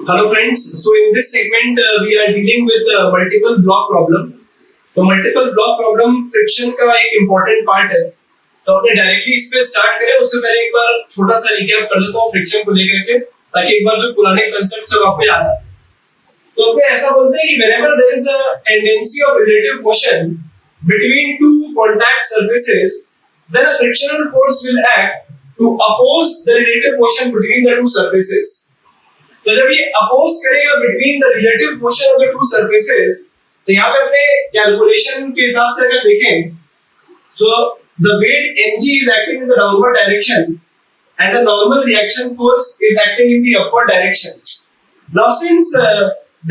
Hello friends, so in this segment we are dealing with multiple block problem. तो multiple block problem friction का एक important part है। तो अपने directly इस पे स्टार्ट करें उससे पहले एक बार छोटा सा रिकैप कर देता हूँ फ्रिक्शन को लेकर के, ताकि एक बार जो पुराने कांसेप्ट सब आपको याद आए। तो अपने ऐसा बोलते हैं कि whenever there is a tendency of relative motion between two contact surfaces, then a frictional force will act to oppose the relative motion between the two surfaces. तो जब ये अपोज करेगा between the relative motion of the two surfaces, तो यहाँ पे अपने calculation के हिसाब से अगर देखें, so the weight mg is acting in the downward direction and the normal reaction force is acting in the upward direction. Now since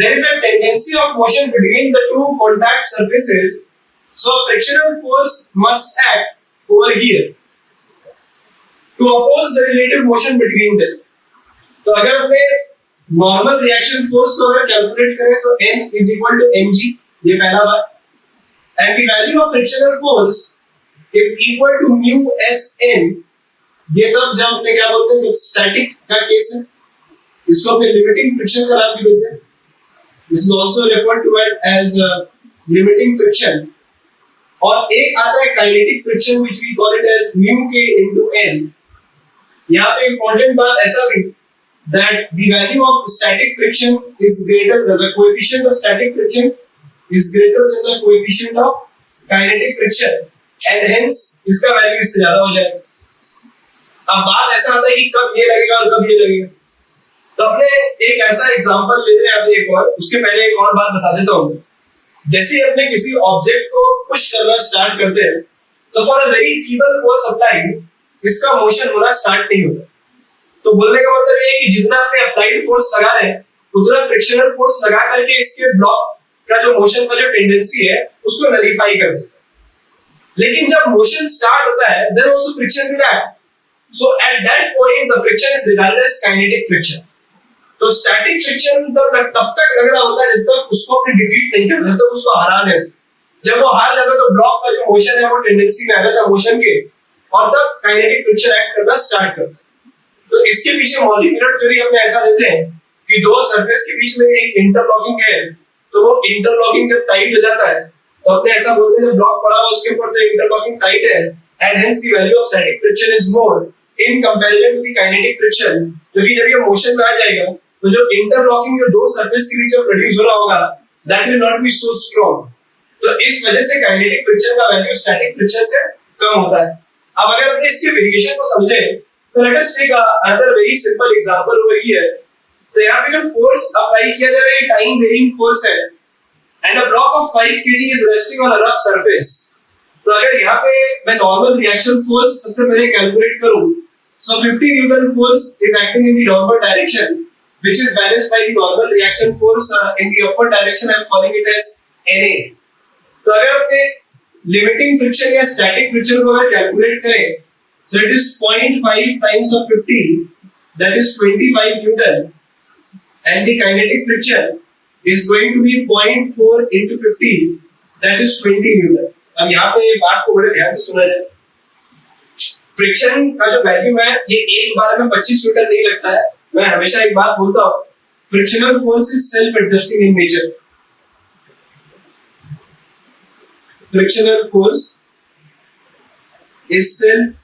there is a tendency of motion between the two contact surfaces, so a frictional force must act over here to oppose the relative motion between them. तो अगर अपने normal reaction force को अगर calculate करें तो n is equal to mg, ये पहला बात, and the value of frictional force is equal to mu sn, ये तब जब अपने क्या बोलते हैं, जब स्टैटिक का केस है, इसको अपने लिमिटिंग फ्रिक्शन का नाम भी देते हैं। This is also referred to as limiting friction. और एक आता है kinetic friction which we call it as mu k into n। यहाँ पे इंपॉर्टेंट बात ऐसा भी that the value of static friction is greater than the coefficient of static friction is greater than the coefficient of kinetic friction, and hence इसका value इससे ज्यादा हो जाएगा। अब बात ऐसा आता है कि कब ये लगेगा और कब ये लगेगा। तो अपने एक ऐसा एग्जांपल लेते हैं, अपने एक और, उसके पहले एक और बात बता देता हूँ। जैसे ही अपने किसी ऑब्जेक्ट को पुश करना स्टार्ट करते हैं, तो for a very feeble force applied इसका मोशन होना स्टार्ट नहीं होता। तो बोलने का मतलब ये है कि जितना आपने अप्लाइड फोर्स लगा रहे हैं उतना फ्रिक्शनल फोर्स लगा करके इसके ब्लॉक का जो मोशन का जो टेंडेंसी है उसको नलीफाई कर देता है। लेकिन जब मोशन स्टार्ट होता है then also friction will act, so at that point the friction is regarded as kinetic friction. तो स्टैटिक फ्रिक्शन तब तक लग रहा होता है जब तक उसको अपने डिफीट नहीं करते, जब तक उसको हरा नहीं। जब वो हार जाता तो ब्लॉक का जो मोशन है वो टेंडेंसी में आ जाता है मोशन के, और तब काइनेटिक फ्रिक्शन एक्ट करना स्टार्ट करता है। तो इसके पीछे मॉलिक्यूलर थ्योरी अपने ऐसा देते हैं कि दो सरफेस के बीच में एक इंटरलॉकिंग है, तो वो इंटरलॉकिंग जब टाइट हो जाता है तो अपने ऐसा बोलते हैं जब ब्लॉक पड़ा हुआ उसके ऊपर तो इंटरलॉकिंग टाइट है, and hence the value of static friction is more in comparison to the kinetic friction. क्योंकि जब ये मोशन में आ जाएगा तो जो इंटरलॉकिंग जो दो सरफेस के बीच में प्रोड्यूस हो रहा होगा that will not be so strong. तो इस वजह से काइनेटिक फ्रिक्शन का वैल्यू स्टैटिक फ्रिक्शन से कम होता है। अब अगर अपने इसके वेरिएशन को समझें तो let us take another very simple example over here। तो यहाँ पे जो फोर्स अप्लाई किया जा रहा है टाइम वेरिंग फोर्स है, and a block of 5 kg is resting on a rough surface। तो अगर यहाँ पे मैं नॉर्मल रिएक्शन फोर्स सबसे पहले कैलकुलेट करूं, so 50 Newton force is acting in the downward direction which is balanced by the normal reaction force in the upward direction। I am calling it as Na। तो अगर अपने limiting friction या static friction को अगर calculate करें, so it is 0.5 times of 50, that is 25 Newton, and the kinetic friction is going to be 0.4 into 50, that is 20 Newton। अब यहाँ पे बात को बड़े ध्यान से सुना जाए। फ्रिक्शन का जो वैल्यू है ये एक बार में 25 न्यूटन नहीं लगता है। मैं हमेशा एक बात बोलता हूँ, frictional force is self adjusting in nature. Frictional force is self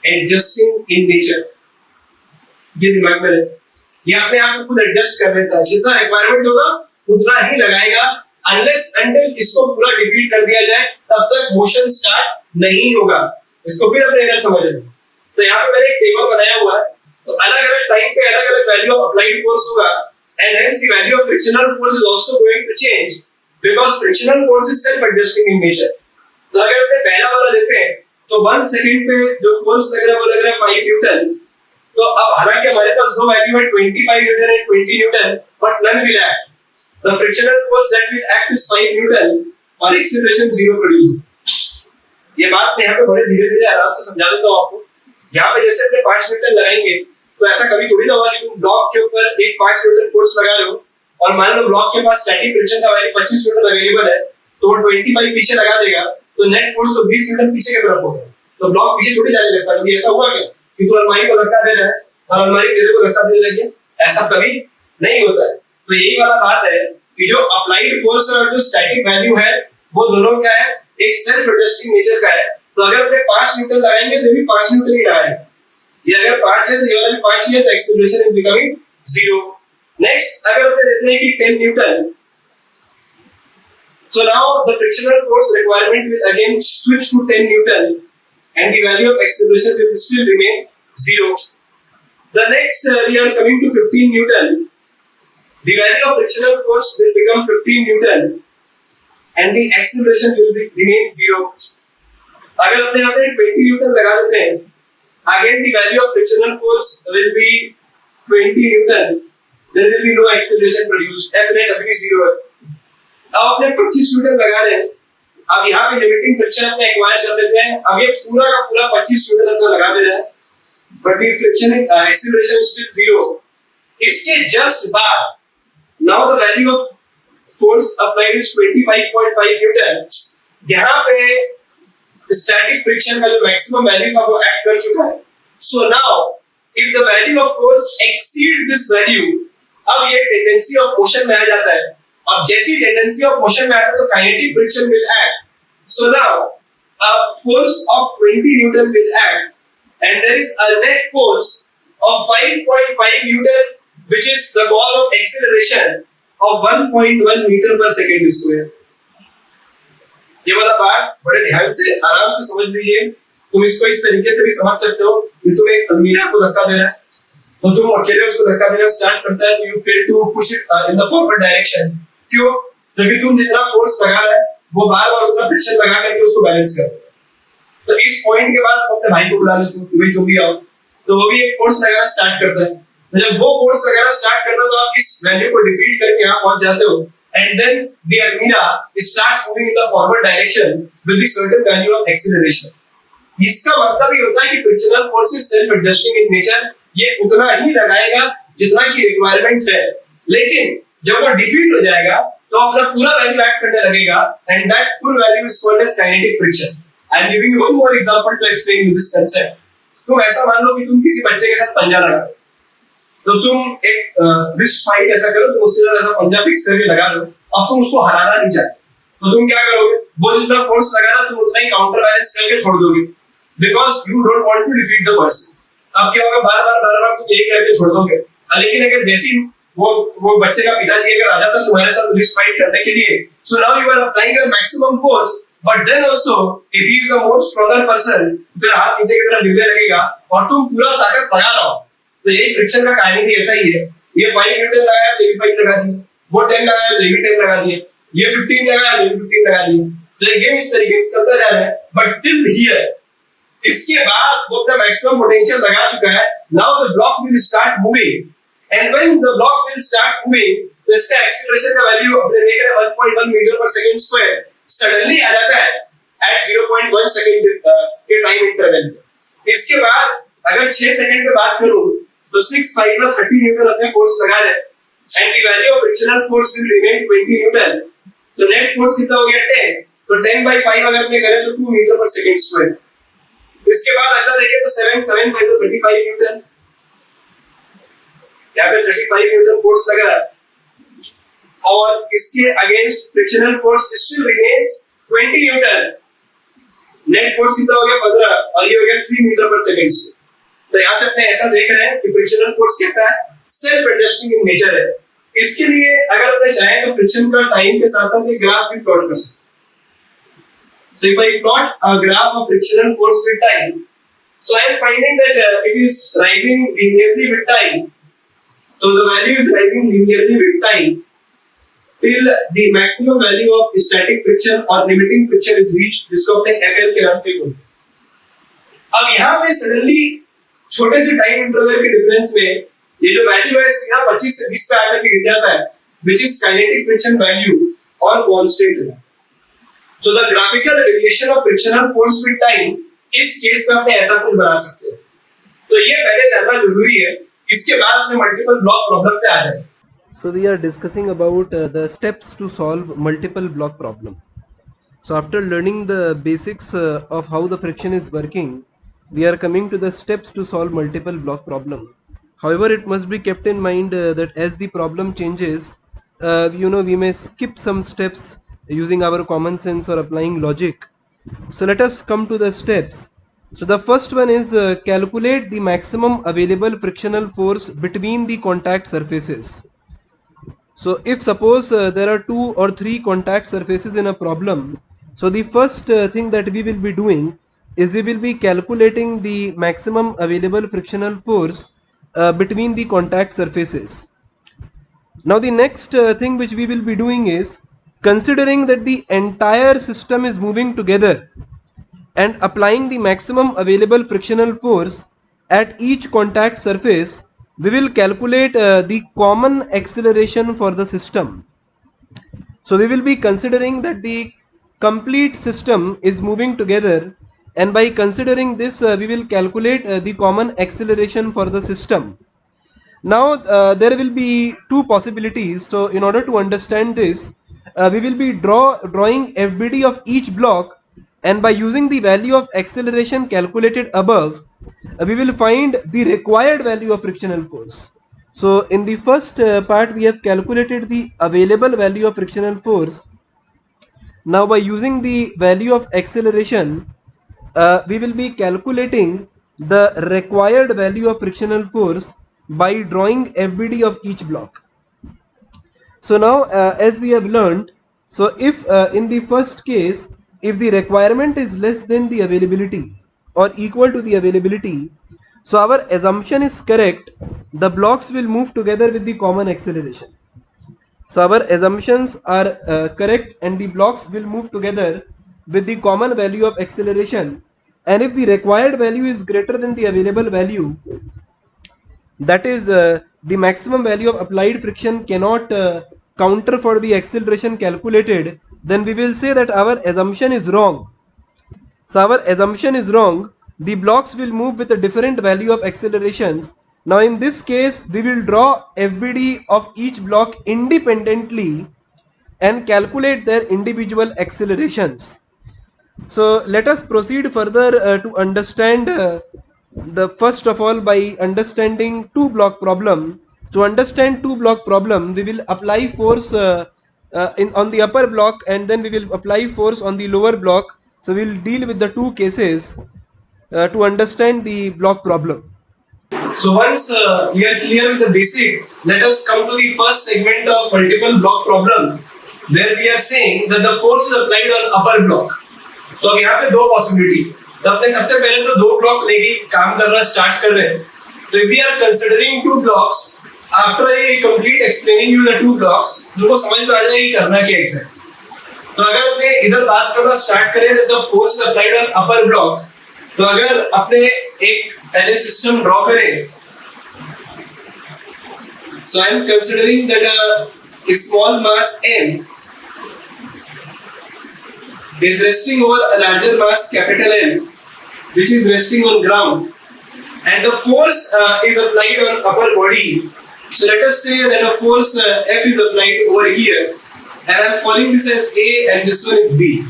adjusting in nature, ये दिमाग में रहे। ये अपने आप को खुद एडजस्ट कर लेता है, जितना रिक्वायरमेंट होगा उतना ही लगाएगा, अनलेस अनटिल इसको पूरा डिफीट कर दिया जाए तब तक मोशन स्टार्ट नहीं होगा। इसको फिर अपने इधर समझ लें। तो यहाँ पे मैंने एक टेबल बनाया हुआ है, तो अलग अलग टाइम पे अलग अलग वैल्यू ऑफ अप्लाइड फोर्स होगा, and hence the value of frictional force is also going to change because frictional force is self adjusting in nature. तो अगर अपने पहला वाला लेते हैं तो 1 सेकंड पे जो फोर्स लग रहा है वो लग रहा है 5 न्यूटन। तो अब हालांकि हमारे पास दो वैल्यू है 25 newton and 20 newton, but none will act. The frictional force that will act is 5 newton और एक्सीलरेशन 0 प्रोड्यूस होगा। ये बात मैं यहाँ पे बड़े धीरे धीरे आराम से समझा देता हूँ आपको। यहाँ पे जैसे अपने 5 न्यूटन लगाएंगे तो ऐसा कभी थोड़ी ना होगा कि तुम ब्लॉक के ऊपर एक 5 न्यूटन फोर्स लगा रहे हो और मान लो ब्लॉक के पास स्टैटिक फ्रिक्शन का वैल्यू 25 न्यूटन अवेलेबल है, तो वो 25 पीछे लगा देगा तो नेट फोर्स तो 20 न्यूटन पीछे की तरफ होगा, तो ब्लॉक पीछे छूटे जाने लगता है। कभी ऐसा हुआ क्या कि तू अलमारी को धक्का दे रहा है और अलमारी तेरे को धक्का देने लगे, ऐसा कभी नहीं होता है। तो यही वाला बात है कि जो अप्लाइड फोर्स और जो स्टैटिक वैल्यू है वो दोनों क्या है, एक सेल्फ एडजस्टिंग नेचर का है। तो अगर अपने 5 न्यूटन लगाएंगे तो भी 5 न्यूटन ही लगाएंगे, ये अगर 5 है तो ये वाला भी 5 ही है, तो एक्सेलरेशन इज बिकमिंग 0। नेक्स्ट अगर अपने लेते हैं कि 10 Newton, so now the frictional force requirement will again switch to 10 newton and the value of acceleration will still remain 0. The next we are coming to 15 newton, the value of frictional force will become 15 newton and the acceleration will remain 0. अगर अपने यहाँ पे 20 Newton लगा देते हैं, again the value of frictional force will be 20 newton, there will be no acceleration produced, F net अभी 0 है। अब अपने 25 न्यूटन लगा रहे हैं, अब यहाँ पे लिमिटिंग फ्रिक्शन अपने एक्वायर कर लेते हैं, अब ये पूरा का पूरा 25 न्यूटन अपना लगा दे रहे हैं, but the friction is acceleration is still 0। इसके जस्ट बाद now the value of force applied is 25.5 Newton. यहाँ पे स्टैटिक फ्रिक्शन का जो मैक्सिमम वैल्यू था वो एक्ट कर चुका है। So now if the value of force exceeds this value, अब ये टेंडेंसी ऑफ मोशन में आ जाता है। अब जैसी टेंडेंसी ऑफ मोशन में आता है तो kinetic friction will act. So now a force of 20 newton will act and there is a net force of 5.5 newton which is the cause of acceleration of 1.1 meter per second square। ये वाला बात बड़े ध्यान से आराम से समझ लीजिए, तुम इसको इस तरीके से भी समझ सकते हो कि तुम एक अलमीरा को धक्का दे रहा है तो तुम अकेले उसको धक्का देना स्टार्ट करता है तो you fail to push it in the forward direction. क्यों? क्योंकि तुम जितना फोर्स लगा रहा है वो बार बार उतना फ्रिक्शन लगा करके उसको बैलेंस करता है। तो इस पॉइंट के बाद तुम अपने भाई को बुला लेते हो कि भाई तुम भी आओ, तो वो भी एक फोर्स लगाना स्टार्ट करता है। तो जब वो फोर्स लगाना स्टार्ट करता है तो आप इस वैल्यू को डिफीट करके यहाँ पहुंच जाते हो एंड देन द अलमीरा starts moving in the forward direction with the certain value of acceleration. इसका मतलब ये होता है कि frictional force is self adjusting in nature, ये उतना ही लगाएगा जितना की रिक्वायरमेंट है, लेकिन जब वो डिफीट हो जाएगा तो अपना पूरा वैल्यू एक्ट करने लगेगा and that full value is called as kinetic friction. I am giving you one more example to explain you this concept. तुम ऐसा मान लो कि तुम किसी बच्चे के साथ पंजा लगा, तो तुम एक रिस्ट फाइट ऐसा करो, तुम उसके साथ ऐसा पंजा फिक्स करके लगा लो, अब तुम उसको हराना नहीं चाहते तो तुम क्या करोगे, वो जितना फोर्स लगाना तुम उतना ही काउंटर बैलेंस करके छोड़ दोगे because you don't want to defeat the person. अब क्या होगा, बार बार तुम यही करके छोड़ दोगे। लेकिन अगर जैसी वो बच्चे का पिताजी अगर आ जाता तुम्हारे साथ रिस्ट फाइट करने के लिए, so now you are applying your maximum force, but then also if he is a more stronger person, फिर हाथ नीचे की तरफ गिरने लगेगा और तुम पूरा ताकत लगा रहा हो। तो यही फ्रिक्शन का काइनेटिक भी ऐसा ही है। ये 5 न्यूटन लगाया तो ये 5 लगा दिया, वो 10 लगाया तो ये 10 लगा दिया, ये 15 लगाया तो ये 15 लगा दिया। तो ये गेम इस तरीके से चलता जा रहा है, बट टिल हियर इसके बाद वो अपना मैक्सिमम पोटेंशियल लगा चुका है। Now the block will start moving and when the block will start moving, तो इसका एक्सीलरेशन का वैल्यू अपने देख रहे हैं 1.1 मीटर पर सेकंड स्क्वायर सडनली आ जाता है एट 0.1 सेकंड के टाइम इंटरवल। इसके बाद अगर 6 सेकंड पे बात करूं तो 6 5 30 न्यूटन अपने फोर्स लगा रहे हैं and the value of frictional force will remain 20 Newton. तो नेट फोर्स कितना हो गया 10, तो 10/5 अगर अपने करें तो 2 मीटर पर सेकंड स्क्वायर। इसके बाद अगला देखें तो 7 5 35 न्यूटन, यहाँ पे 35 न्यूटन फोर्स लग रहा है और इसके against frictional force still remains 20 Newton. Net force कितना हो गया 15 और ये हो गया 3 मीटर पर सेकंड। तो यहाँ से अपने ऐसा देख रहे हैं कि फ्रिक्शनल फोर्स कैसा है, सेल्फ एडजस्टिंग इन नेचर है। इसके लिए अगर अपने चाहें तो फ्रिक्शन का टाइम के साथ साथ एक ग्राफ भी प्लॉट कर सकते हैं। So if I plot a graph of frictional force with time, so I am finding that it is rising linearly with time. So the value is rising linearly with time till the maximum value of static friction or limiting friction is reached, जिसको अपने FL के नाम से बोलते हैं। अब यहाँ पे सडनली छोटे से टाइम इंटरवल के डिफरेंस में ये जो वैल्यू है सीधा 25 से 20 पे आकर के गिर जाता है, which is kinetic friction value और constant है। So the graphical relation of frictional force with time इस केस में अपने ऐसा कुछ बना सकते हैं। तो ये पहले जानना जरूरी है, इसके बाद अपने मल्टीपल ब्लॉक प्रॉब्लम पे आ जाए। So we are discussing about the steps to solve multiple block problem. So after learning the basics of how the friction is working, we are coming to the steps to solve multiple block problem. However, it must be kept in mind that as the problem changes, we may skip some steps using our common sense or applying logic. So let us come to the steps. So the first one is calculate the maximum available frictional force between the contact surfaces. So if suppose there are 2 or 3 contact surfaces in a problem, so the first thing that we will be doing is we will be calculating the maximum available frictional force between the contact surfaces. Now the next thing which we will be doing is considering that the entire system is moving together and applying the maximum available frictional force at each contact surface, we will calculate the common acceleration for the system. So we will be considering that the complete system is moving together, and by considering this we will calculate the common acceleration for the system. Now there will be 2 possibilities. So in order to understand this, we will be drawing FBD of each block, and by using the value of acceleration calculated above, we will find the required value of frictional force. So in the first part we have calculated the available value of frictional force. Now by using the value of acceleration, we will be calculating the required value of frictional force by drawing FBD of each block. So now as we have learned, so if in the first case, if the requirement is less than the availability or equal to the availability, so our assumption is correct, the blocks will move together with the common acceleration. So our assumptions are correct and the blocks will move together with the common value of acceleration, and if the required value is greater than the available value, that is the maximum value of applied friction cannot counter for the acceleration calculated, then we will say that our assumption is wrong. So our assumption is wrong, the blocks will move with a different value of accelerations. Now in this case we will draw FBD of each block independently and calculate their individual accelerations. So let us proceed further to understand the first of all by understanding 2 block problem. To understand 2 block problem, we will apply force on the upper block, and then we will apply force on the lower block. So we will deal with the 2 cases to understand the block problem. So once we are clear with the basic, let us come to the first segment of multiple block problem, where we are saying that the force is applied on upper block. तो अब यहाँ पे 2 possibility. तो अपने सबसे पहले तो 2 block लेके काम करना स्टार्ट कर रहे हैं. तो if we are considering 2 blocks, after I complete explaining you the 2 blocks, तुमको समझ में आ जाएगी करना क्या exact. तो अगर अपने इधर बात करना स्टार्ट करें तो the force is applied on upper block. तो अगर अपने एक पहले सिस्टम ड्रॉ करें, so I am considering that a small mass m is resting over a larger mass capital N, which is resting on ground, and the force is applied on upper body. So let us say that a force F is applied over here, and I am calling this as A and this one is B.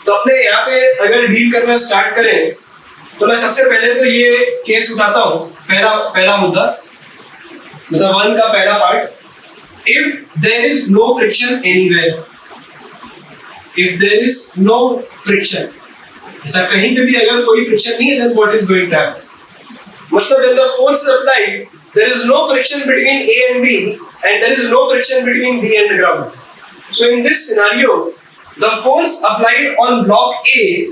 तो अपने यहाँ पे अगर deal करना start करें, तो मैं सबसे पहले तो ये केस उठाता हूँ, पहला मुद्दा, मतलब 1 का पहला part. If there is no friction anywhere, if there is no friction, ऐसा कहीं पे भी अगर कोई फ्रिक्शन नहीं है, then what is going to happen? मतलब when the force is applied, there is no friction between A and B, and there is no friction between B and the ground. So in this scenario, the force applied on block A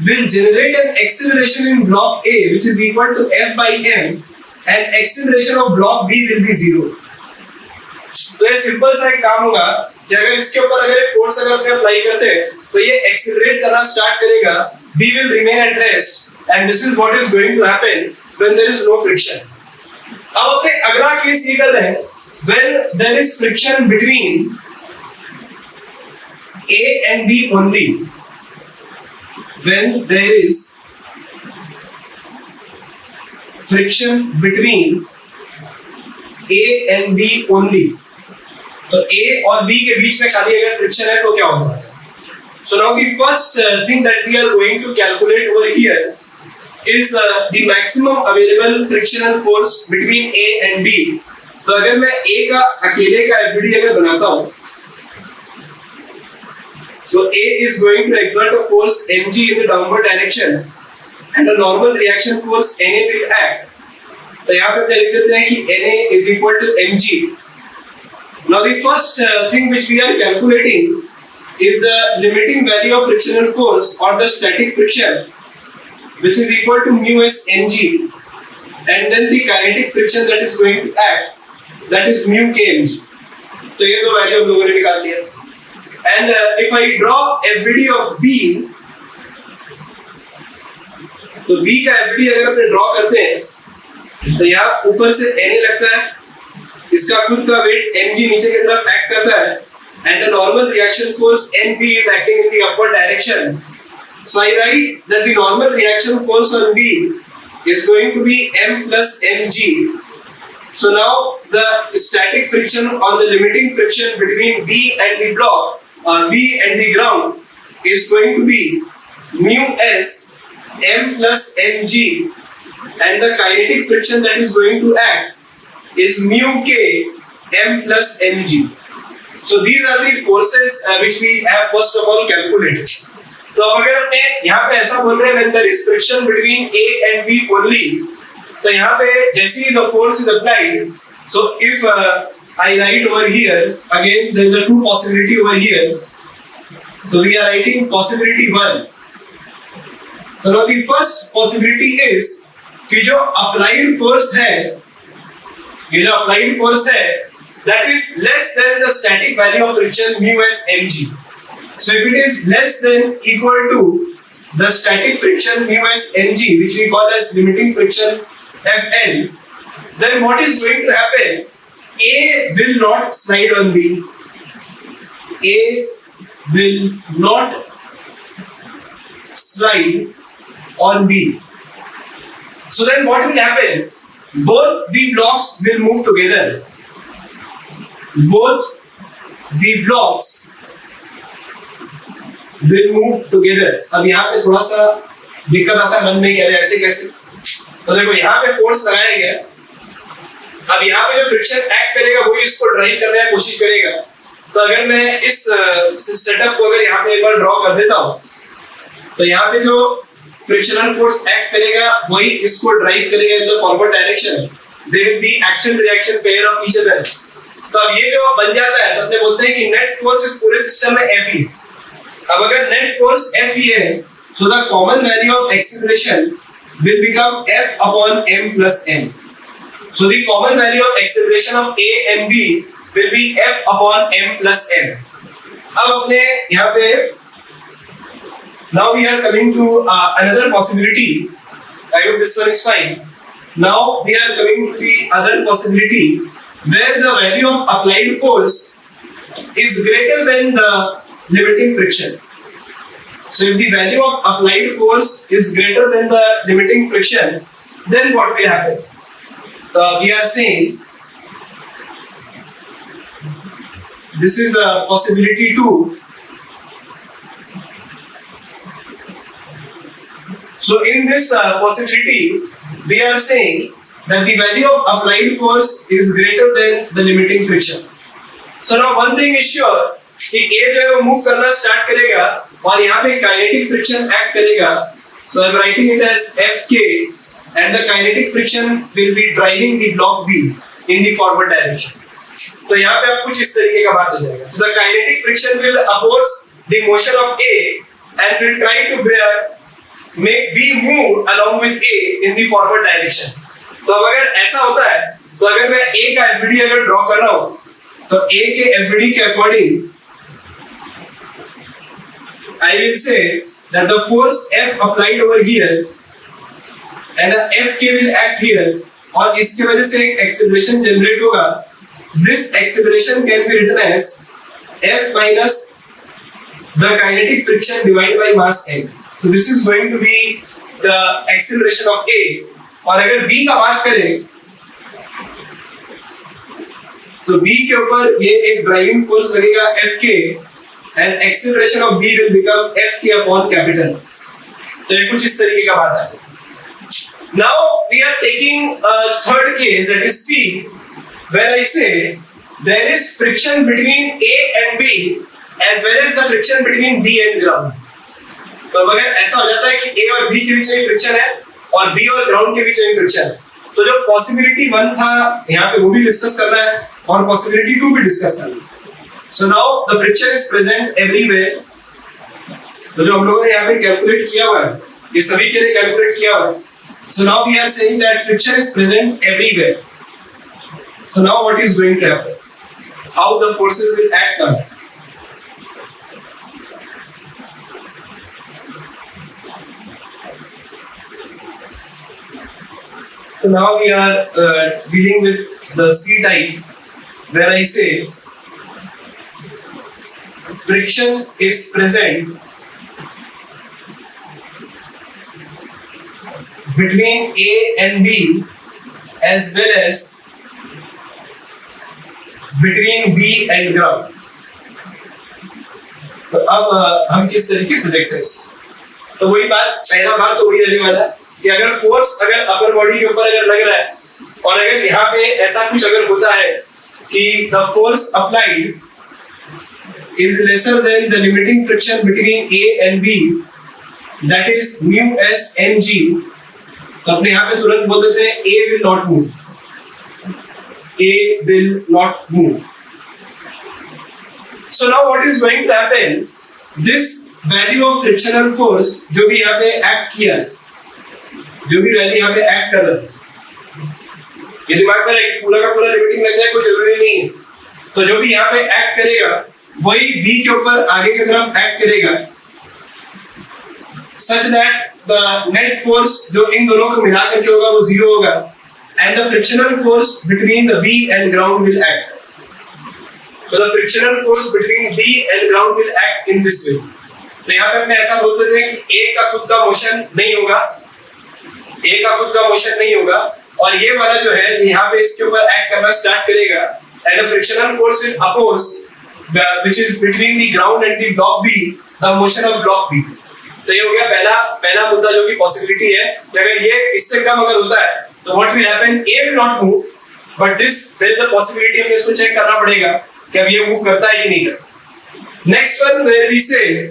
will generate an acceleration in block A, which is equal to F by m, and acceleration of block B will be 0. तो ये simple सा एक काम होगा कि अगर इसके ऊपर अगर एक फोर्स अगर अपने अप्लाई करते हैं, तो ये एक्सीलरेट करना स्टार्ट करेगा, B will remain at rest, and this is what is going to happen when there is no friction. अब अपने अगला केस ये कर रहे हैं, when there is friction between A and B only, when there is friction between A and B only, तो A और B के बीच में खाली अगर फ्रिक्शन है तो क्या होगा? So now the first thing that we are going to calculate over here is the maximum available frictional force between A and B. तो अगर मैं A का अकेले का FBD अगर बनाता हूँ, so A is going to exert a force mg in the downward direction and a normal reaction force Na will act. तो यहाँ पे लिख देते हैं कि Na is equal to mg. Now the first thing which we are calculating is the limiting value of frictional force or the static friction, which is equal to mu s mg, and then the kinetic friction that is going to act, that is mu k mg. तो ये दो value हम लोगों ने निकाल दिया. And if I draw FBD of B, तो B का FBD अगर अपने ड्रॉ करते हैं तो यहाँ ऊपर से Na लगता है, इसका खुद का वेट mg नीचे की तरफ एक्ट करता है, and the normal reaction force Nb is acting in the upward direction. So I write that the normal reaction force on B is going to be m plus mg. So now the static friction on the limiting friction between B and the block, B and the ground, is going to be mu s m plus mg, and the kinetic friction that is going to act is mu k m plus mg. So these are the forces which we have first of all calculated. तो अब अगर अपने यहाँ पे ऐसा बोल रहे हैं when there is friction between A and B only, तो यहाँ पे जैसे ही the force is applied, so if I write over here, again there is a two possibility over here. So we are writing possibility 1. So now the first possibility is कि जो applied force है, ये जो applied force है, that is less than the static value of friction mu s mg. So if it is less than equal to the static friction mu s mg, which we call as limiting friction Fn, then what is going to happen? A will not slide on B. A will not slide on B. So then what will happen? Both the blocks will move together. Both the blocks will move together. अब यहाँ पे थोड़ा सा दिक्कत आता है मन में, कह रहे ऐसे कैसे? तो देखो यहाँ पे फोर्स लगाया गया, अब यहाँ पे जो फ्रिक्शन एक्ट करेगा वही इसको ड्राइव करने की कोशिश करेगा. तो अगर मैं इस सेटअप को अगर यहाँ पे एक बार ड्रॉ कर देता हूँ, तो यहाँ पे जो फ्रिक्शनल फोर्स एक्ट करेगा वही इसको ड्राइव करेगा इन the forward direction. They will be action reaction pair of each other. तो अब ये जो बन जाता है, तो अपने बोलते हैं कि नेट फोर्स इस पूरे सिस्टम में Fe. अब अगर नेट फोर्स Fe है, so the common value of acceleration will become F upon m plus m. So the common value of acceleration of A and B will be F upon m plus m. अब अपने यहाँ पे now we are coming to another possibility. I hope this one is fine. Now we are coming to the other possibility where the value of applied force is greater than the limiting friction. So if the value of applied force is greater than the limiting friction, then what will happen? We are saying this is a possibility 2. So in this possibility, we are saying that the value of applied force is greater than the limiting friction. So now one thing is sure कि A जो है वो move करना start करेगा और यहाँ पे kinetic friction act करेगा. So I'm writing it as Fk, and the kinetic friction will be driving the block B in the forward direction. तो यहाँ पे आप कुछ इस तरीके का बात हो जाएगा. So the kinetic friction will oppose the motion of A and will try to make B move along with A in the forward direction. तो अगर ऐसा होता है, तो अगर मैं A का FBD अगर ड्रॉ कर रहा हूँ, तो A के FBD के according I will say that the force F applied over here and the Fk will act here, और इसके वजह से एक acceleration generate होगा. This acceleration can be written as F minus the kinetic friction divided by mass m. So this is going to be the acceleration of A. और अगर B का बात करें, तो B के ऊपर ये एक ड्राइविंग फोर्स लगेगा Fk, and acceleration of B will become Fk upon capital. तो ये कुछ इस तरीके का बात है. Now we are taking a third case, that is C, where I say there is friction between A and B as well as the friction between B and ground. तो अगर ऐसा हो जाता है कि A और B के बीच में फ्रिक्शन है और B और ग्राउंड के बीच में फ्रिक्शन है, तो जो पॉसिबिलिटी 1 था यहाँ पे वो भी डिस्कस करना है और पॉसिबिलिटी 2 भी डिस्कस करना है. So now the friction is present everywhere. तो जो हम लोगों ने यहाँ पे कैलकुलेट किया हुआ है, ये सभी के लिए कैलकुलेट किया हुआ है. So now we are saying that friction is present everywhere. So now what is going to happen? How the forces will act on it? So now we are dealing with the C type, where I say friction is present between A and B as well as between B and ground. तो अब हम किस तरीके से देखते हैं इसको? तो वही बात, पहला बात तो वही रहने वाला है कि अगर फोर्स अगर अपर बॉडी के ऊपर अगर लग रहा है और अगर यहाँ पे ऐसा कुछ अगर होता है कि the force applied is lesser than the limiting friction between A and B, that is mu s mg, तो अपने यहाँ पे तुरंत बोल देते हैं A will not move. A will not move. So now what is going to happen? This value of frictional force जो भी यहाँ पे एक्ट किया, जो भी वैल्यू यहाँ पे एक्ट कर रहा है, ये दिमाग में पूरा का पूरा लिमिटिंग लग जाए कोई जरूरी नहीं है. तो जो भी यहाँ पे एक्ट करेगा वही B के ऊपर आगे की तरफ एक्ट करेगा, such that the net force जो इन दोनों को मिला करके होगा वो 0 होगा, and the frictional force between the B and ground will act. So the frictional force between B and ground will act in this way. तो यहाँ पे अपने ऐसा बोलते थे कि A का खुद का मोशन नहीं होगा, A का खुद का मोशन नहीं होगा और ये वाला जो है यहाँ पे इसके ऊपर एक्ट करना स्टार्ट करेगा, and the frictional force will oppose which is between the ground and the block B, the motion of block B. तो ये हो गया पहला मुद्दा जो कि पॉसिबिलिटी है कि अगर ये इससे कम अगर होता है तो what will happen, A will not move, but this there is a possibility हमें इसको चेक करना पड़ेगा कि अब ये मूव करता है कि नहीं करता. Next one where we say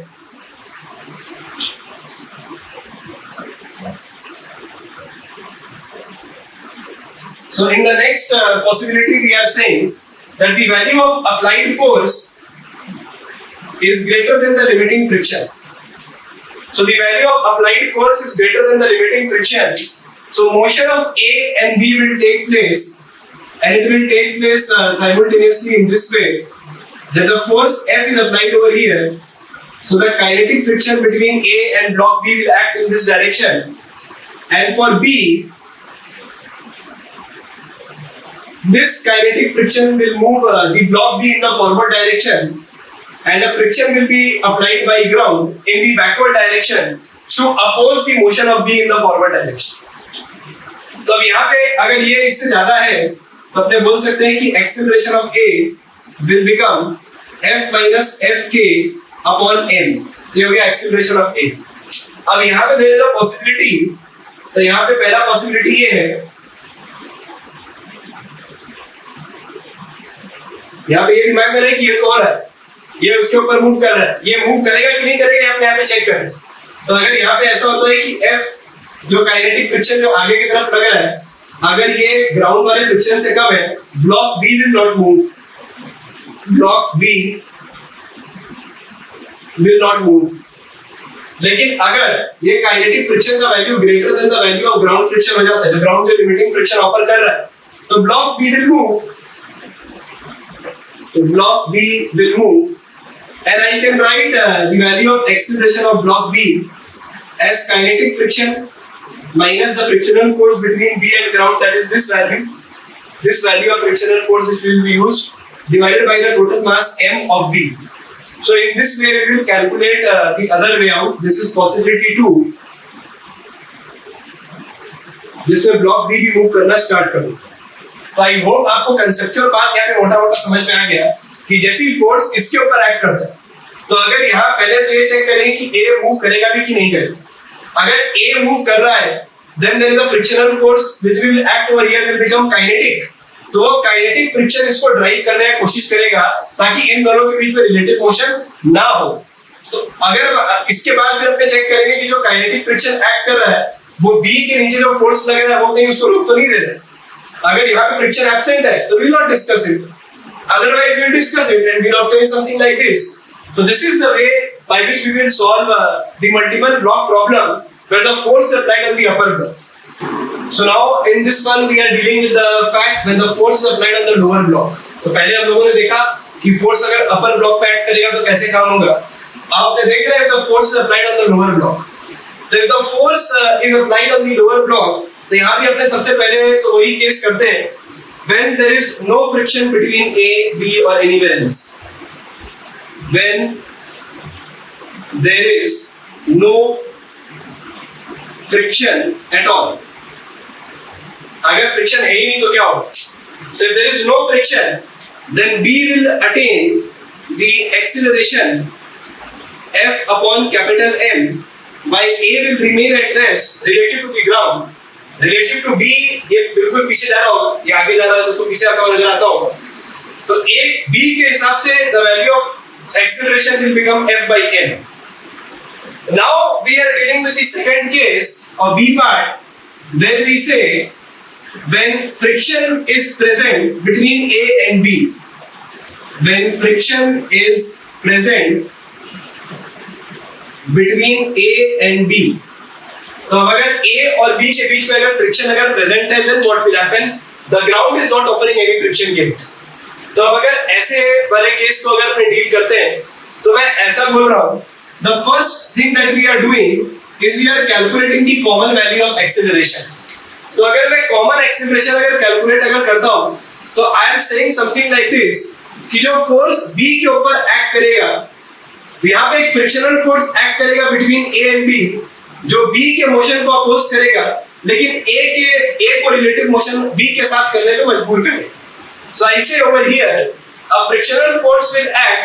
so in the next possibility we are saying that the value of applied force is greater than the limiting friction. So the value of applied force is greater than the limiting friction. So motion of A and B will take place, and it will take place simultaneously in this way. That the force F is applied over here. So the kinetic friction between A and block B will act in this direction. And for B, this kinetic friction will move the block B in the forward direction. And the friction will be applied by ground in the backward direction to oppose the motion of B in the forward direction. तो अब यहाँ पे अगर ये इससे ज्यादा है तो अपने बोल सकते हैं कि acceleration of A will become F minus Fk upon m. ये हो गया acceleration of A. अब यहाँ पे there is a possibility, तो यहाँ पे पहला possibility ये है, यहाँ पे ये दिमाग में रहे कि ये तो हो रहा है, ये उसके ऊपर मूव कर रहा है, ये मूव करेगा कि नहीं करेगा अपने यहाँ पे चेक करें. तो अगर यहाँ पे ऐसा होता है कि F जो काइनेटिक फ्रिक्शन जो आगे की तरफ लग रहा है, अगर ये ग्राउंड वाले फ्रिक्शन से कम है, block B will not move. Block B will not move. लेकिन अगर ये काइनेटिक फ्रिक्शन का value greater than the value of ground friction हो जाता है, तो ग्राउंड जो लिमिटिंग फ्रिक्शन ऑफर कर रहा है, तो ब्लॉक B will move. तो block B will move. And I can write the value of acceleration of block B as kinetic friction minus the frictional force between B and ground, that is this value of frictional force which will be used divided by the total mass m of B. So in this way we will calculate the other way out. This is possibility 2, जिसमें block B भी move करना start करो. तो I hope आपको conceptual बात यहाँ पे मोटा-मोटा समझ में आ गया कि जैसी फोर्स इसके ऊपर एक्ट करता है, तो अगर यहाँ पहले तो ये चेक करें कि A मूव करेगा भी कि नहीं करेगा. अगर A मूव कर रहा है then there is a frictional force which will act over here will become kinetic. तो काइनेटिक फ्रिक्शन इसको ड्राइव करने की कोशिश करेगा ताकि इन दोनों के बीच में रिलेटिव मोशन ना हो। तो अगर इसके बाद फिर अपने चेक करेंगे कि जो काइनेटिक फ्रिक्शन एक्ट कर रहा है वो बी के नीचे जो फोर्स लग रहा है वो कहीं उसको रोक तो नहीं दे रहा। अगर यहाँ पे फ्रिक्शन एब्सेंट है तो we will not discuss it, otherwise we will discuss it and we will obtain something like this. So this is the way by which we will solve the multiple block problem where the force is applied on the upper block. So now in this one we are dealing with the fact when the force is applied on the lower block. तो पहले हम लोगों ने देखा कि force अगर अपर block पे act करेगा तो कैसे काम होगा। आपने देख रहे हैं the force is applied on the lower block. तो if the force is applied on the lower block तो यहाँ भी अपने सबसे पहले तो वही केस करते हैं when there is no friction between A, B or anywhere else. When there is no friction at all. अगर फ्रिक्शन है ही नहीं तो क्या होगा? So if there is no friction, then B will attain the acceleration F upon capital M, while A will remain at rest relative to the ground. Relative to B ये बिल्कुल पीछे जा रहा होगा, ये आगे जा रहा है तो उसको पीछे आता हुआ नजर आता होगा। तो एक B के हिसाब से the value of acceleration will become F by M. Now we are dealing with the second case of B part, where we say when friction is present between A and B, when friction is present between A and B, तो अगर A और B के बीच में अगर friction अगर present है then what will happen? The ground is not offering any friction yet. तो अब अगर ऐसे वाले केस को अगर अपने डील करते हैं तो मैं ऐसा बोल रहा हूँ the first thing that we are doing is we are calculating the common value of acceleration. तो अगर मैं common acceleration अगर कैलकुलेट अगर करता हूँ तो I am saying something like this कि जो फोर्स B के ऊपर एक्ट करेगा तो यहाँ पे एक फ्रिक्शनल फोर्स एक्ट करेगा बिटवीन A एंड B जो B के मोशन को अपोज करेगा लेकिन A को रिलेटिव मोशन B के साथ करने पे मजबूर करेगा। So I say over here a frictional force will act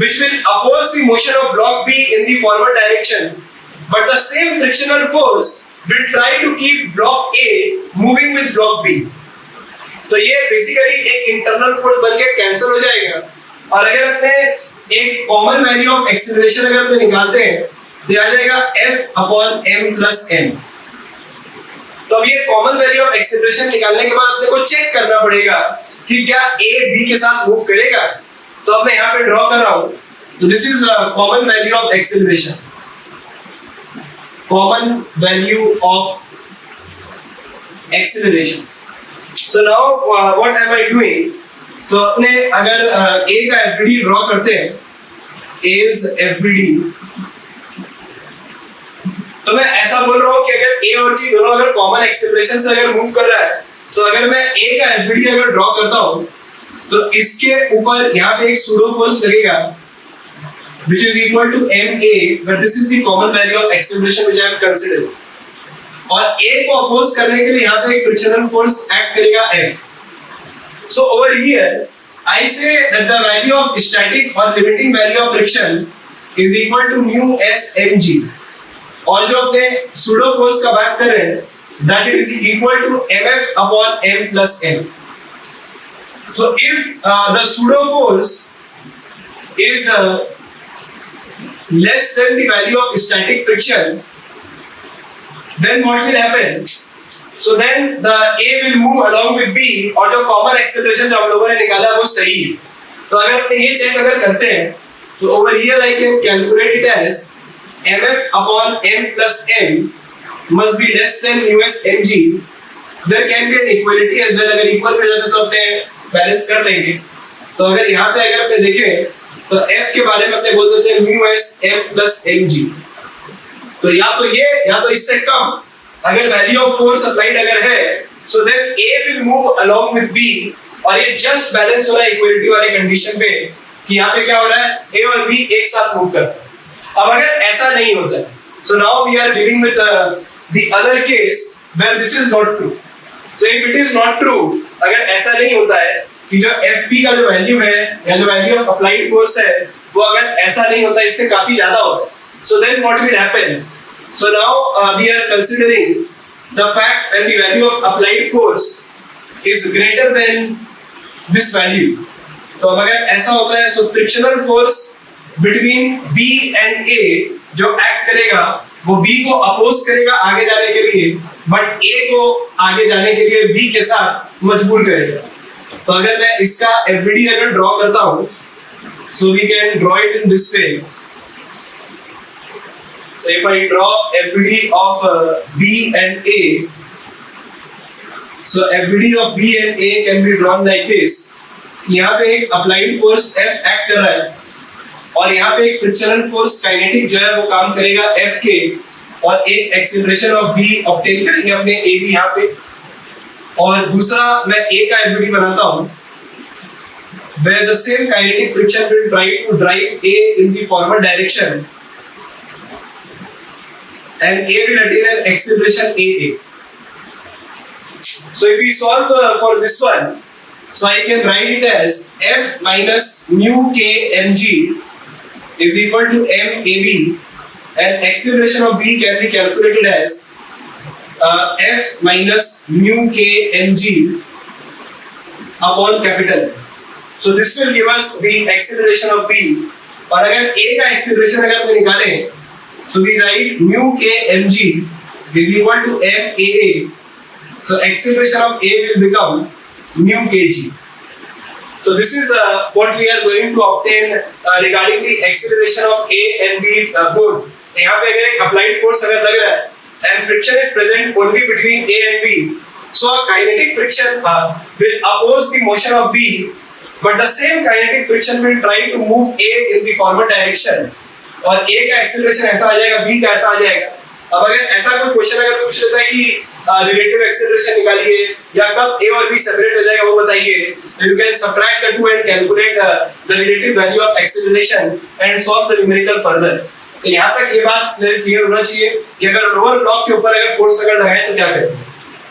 which will oppose the motion of block B in the forward direction, but the same frictional force will try to keep block A moving with block B. तो ये basically एक internal force बन के cancel हो जाएगा और अगर अपने एक कॉमन वैल्यू ऑफ एक्सीलरेशन अगर अपने निकालते हैं तो आ जाएगा F upon M plus M। तो अब ये कॉमन वैल्यू ऑफ एक्सीलरेशन निकालने के बाद अपने को चेक करना पड़ेगा कि क्या A B के साथ मूव करेगा। तो अब मैं यहाँ पे ड्रॉ कर रहा हूँ तो this is common value of acceleration, common value of acceleration. So now what am I doing? तो अपने अगर A का FBD ड्रॉ करते हैं, A is FBD, तो मैं ऐसा बोल रहा हूँ कि अगर A और B दोनों अगर कॉमन एक्सीलरेशन से अगर मूव कर रहा है तो अगर मैं A का FBD अगर ड्रॉ करता हूँ तो इसके ऊपर यहाँ पे एक सूडो फोर्स लगेगा which is equal to MA, but this is the common value of acceleration which I am considering. और A को अपोज करने के लिए यहाँ पे एक फ्रिक्शनल फोर्स एक्ट करेगा F. So over here I say that the value of static or limiting value of friction is equal to mu s mg. और जो अपने सूडो फोर्स का बात कर रहे हैं that it is equal to mf upon m plus m. So if the pseudo force is less than the value of static friction, then what will happen? So then the A will move along with B और जो common acceleration जो हम लोगों ने निकाला वो सही है। तो अगर अपने ये चेक अगर करते हैं तो over here I can calculate it as mf upon m plus m must be less than us mg. There can be an equality as well. अगर equal हो जाता तो अपने बैलेंस कर लेंगे। तो अगर यहाँ पे अगर अपने देखें तो f के बारे में अपने बोल देते हैं mu s m plus mg। तो या तो ये या तो इससे कम अगर वैल्यू ऑफ फोर्स अप्लाइड अगर है so then A will move along with B और ये जस्ट बैलेंस हो रहा है इक्वलिटी वाले कंडीशन पे कि यहाँ पे क्या हो रहा है A और B एक साथ मूव कर रहे हैं। अब अगर ऐसा नहीं होता है so now we are dealing with the other case where this is not true. So if it is not true अगर ऐसा नहीं होता है कि जो FP का जो वैल्यू है या जो वैल्यू ऑफ अप्लाइड फोर्स है वो अगर ऐसा नहीं होता इससे काफी ज्यादा होता है so then what will happen? So now we are considering the fact when the value of applied force is greater than this value. तो अब अगर ऐसा होता है, so frictional force between B and A जो एक्ट करेगा वो B को अपोज करेगा आगे जाने के लिए, बट A को आगे जाने के लिए B के साथ मजबूर करेगा. तो अगर मैं इसका FBD अगर ड्रॉ करता हूं, so we can draw it in this way. So if I draw FBD of B and A, so FBD of B and A can be drawn like this. यहाँ पे एक अप्लाइड फोर्स F एक्ट कर रहा है और यहाँ पे एक फ्रिक्शनल फोर्स काइनेटिक जो है वो काम करेगा F के, और एक एक्सीलरेशन ऑफ B ऑब्टेन करेंगे अपने AB यहाँ पे. और दूसरा मैं A का FBD बनाता हूँ where the same kinetic friction will try to drive A in the forward direction and A will attain an acceleration AA. So if we solve for this one, so I can write it as F minus mu k mg is equal to m ab, and acceleration of B can be calculated as F minus mu k mg upon capital. So this will give us the acceleration of B. और अगर A का acceleration अगर हम निकालें, so we write mu k mg is equal to m aa. So acceleration of A will become mu kg. So this is what we are going to obtain regarding the acceleration of A and B both. यहाँ पे अगर एक applied force अगर लग रहा है and friction is present only between A and B, so a kinetic friction will oppose the motion of B, but the same kinetic friction will try to move A in the forward direction. और A का acceleration ऐसा आ जाएगा, B का ऐसा आ जाएगा. अब अगर ऐसा कोई क्वेश्चन अगर पूछ लेता है कि रिलेटिव एक्सेलरेशन निकालिए या कब A और B सेपरेट हो जाएगा वो बताइए, you can subtract the two and calculate the relative value of acceleration and solve the numerical further. तो यहाँ तक ये बात मेरे क्लियर होना चाहिए कि अगर लोअर ब्लॉक के ऊपर अगर फोर्स अगर लगाएं तो क्या करें.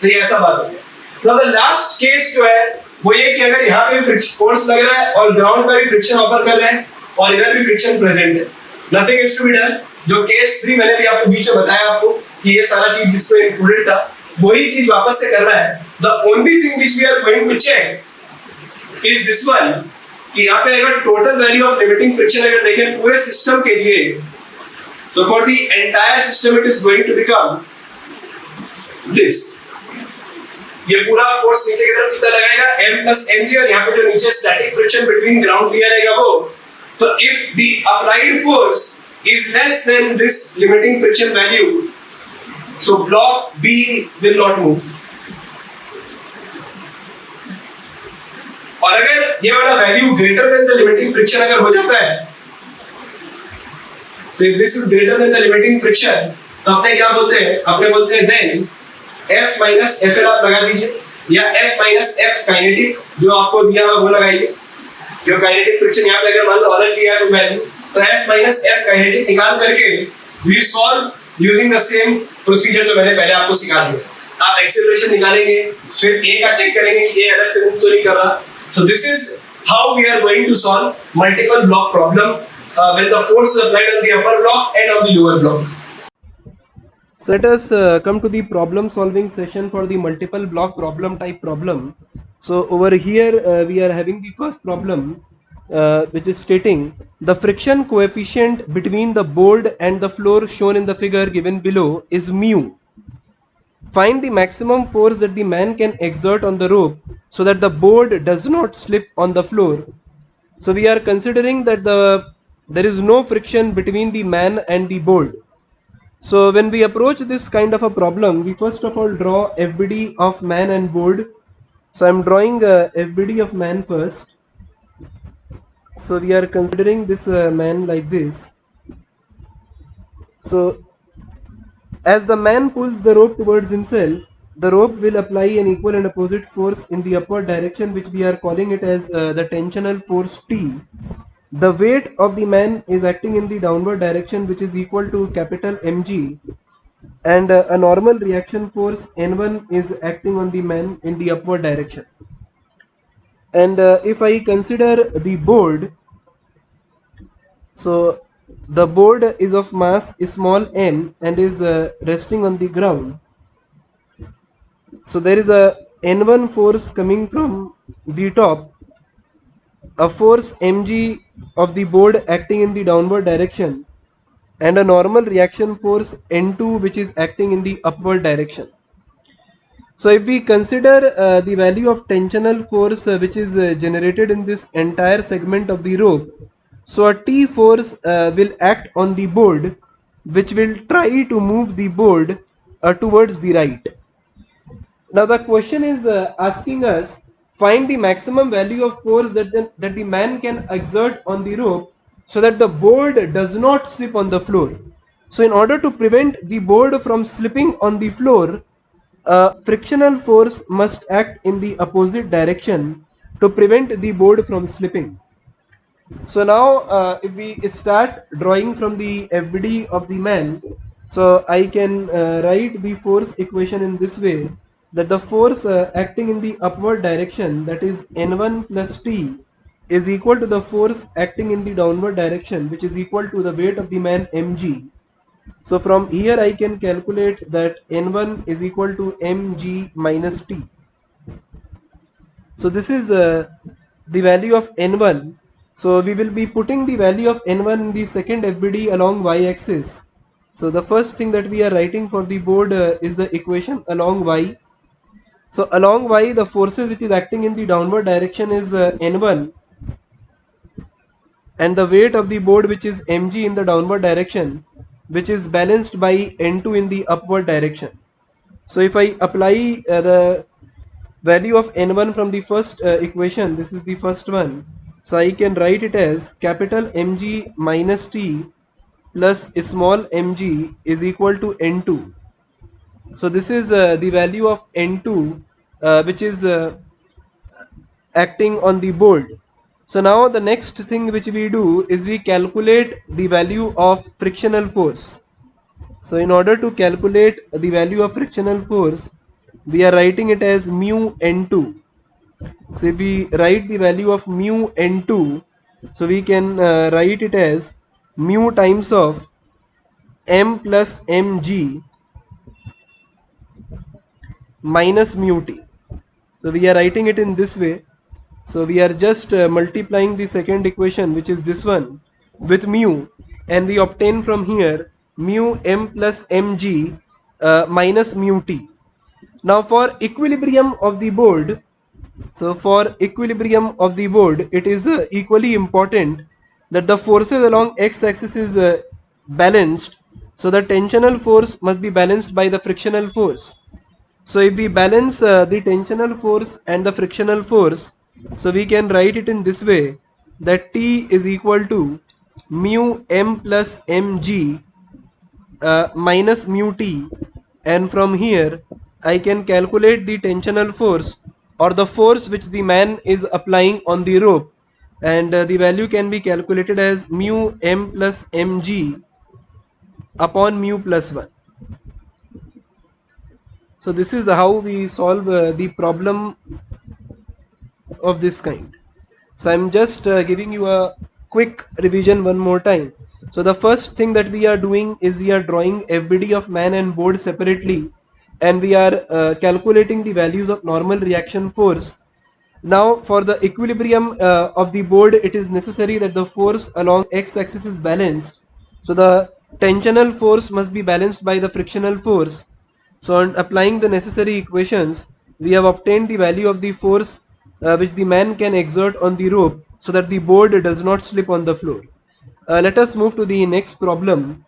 तो ये ऐसा बात हो गया. तो द लास्ट केस जो है वो ये कि अगर यहाँ पे फोर्स लग रहा है और ग्राउंड पर भी फ्रिक्शन ऑफर कर रहे हैं और इधर भी फ्रिक्शन प्रेजेंट है, nothing is to be done. जो केस 3 मैंने भी आपको बीच में बताया आपको कि ये सारा चीज जिसमें इंक्लूडेड था वही चीज वापस से कर रहा है. The only thing which we are going to check is this one कि यहाँ पे अगर total value of limiting friction अगर देखें पूरे सिस्टम के लिए, तो for the entire system it is going to become this. ये पूरा फोर्स नीचे की तरफ कितना लगाएगा m plus mg, और यहाँ पे जो नीचे स्टैटिक फ्रिक्शन बिटवीन ग्राउंड दिया रहेगा वो. तो if the applied force is less than this limiting friction value, so block B will not move. और अगर ये वाला value greater than the limiting friction अगर हो जाता है, so if this is greater than the limiting friction, तो अपने क्या बोलते हैं, अपने बोलते हैं then F minus FL आप लगा दीजिए, या F minus F kinetic जो आपको दिया हुआ वो लगाइए. जो kinetic friction यहाँ पे अगर मान लो अलग लिया है वो वैल्यू, तो F minus F kinetic निकाल करके we solve using the same procedure जो मैंने पहले आपको सिखा दिया. आप acceleration निकालेंगे, फिर A का चेक करेंगे कि A अलग से मूव तो नहीं कर रहा. So this is how we are going to solve multiple block problem when the force is applied on the upper block and on the lower block. So let us come to the problem solving session for the multiple block problem type problem. So over here we are having the first problem which is stating the friction coefficient between the board and the floor shown in the figure given below is mu. Find the maximum force that the man can exert on the rope so that the board does not slip on the floor. So we are considering that there is no friction between the man and the board. So when we approach this kind of a problem, we first of all draw FBD of man and board. So I am drawing FBD of man first. So we are considering this man like this. So as the man pulls the rope towards himself, the rope will apply an equal and opposite force in the upward direction, which we are calling it as the tensional force T. The weight of the man is acting in the downward direction, which is equal to capital Mg, and a normal reaction force N1 is acting on the man in the upward direction. And if I consider the board, so the board is of mass small m and is resting on the ground. So there is a N1 force coming from the top, a force mg of the board acting in the downward direction, and a normal reaction force N2 which is acting in the upward direction. So if we consider the value of tensional force which is generated in this entire segment of the rope, so a T force will act on the board which will try to move the board towards the right. Now the question is asking us, find the maximum value of force that the man can exert on the rope so that the board does not slip on the floor. So in order to prevent the board from slipping on the floor, frictional force must act in the opposite direction to prevent the board from slipping. So now if we start drawing from the FBD of the man, so I can write the force equation in this way, that the force acting in the upward direction, that is N1 plus T, is equal to the force acting in the downward direction, which is equal to the weight of the man mg. So from here I can calculate that N1 is equal to mg minus T. So this is the value of N1. So we will be putting the value of N1 in the second FBD along y-axis. So the first thing that we are writing for the board is the equation along y. So along y, the forces which is acting in the downward direction is N1, and the weight of the board which is mg in the downward direction, which is balanced by N2 in the upward direction. So if I apply the value of N1 from the first equation, this is the first one, so I can write it as capital mg minus T plus small mg is equal to N2. So this is the value of N2 which is acting on the board. So now the next thing which we do is we calculate the value of frictional force. So in order to calculate the value of frictional force, we are writing it as mu N2. So if we write the value of mu N2, so we can write it as mu times of m plus mg minus mu t. So we are writing it in this way. So we are just multiplying the second equation, which is this one, with mu, and we obtain from here mu m plus mg minus mu t. Now for equilibrium of the board, so for equilibrium of the board, it is equally important that the forces along x-axis is balanced. So the tensional force must be balanced by the frictional force. So if we balance the tensional force and the frictional force, so we can write it in this way, that T is equal to mu m plus mg minus mu t, and from here I can calculate the tensional force or the force which the man is applying on the rope, and the value can be calculated as mu m plus mg upon mu plus 1. So this is how we solve the problem of this kind. So I'm just giving you a quick revision one more time. So the first thing that we are doing is we are drawing FBD of man and board separately, and we are calculating the values of normal reaction force. Now for the equilibrium of the board, it is necessary that the force along x-axis is balanced. So the tensional force must be balanced by the frictional force. So on applying the necessary equations, we have obtained the value of the force which the man can exert on the rope so that the board does not slip on the floor. Let us move to the next problem.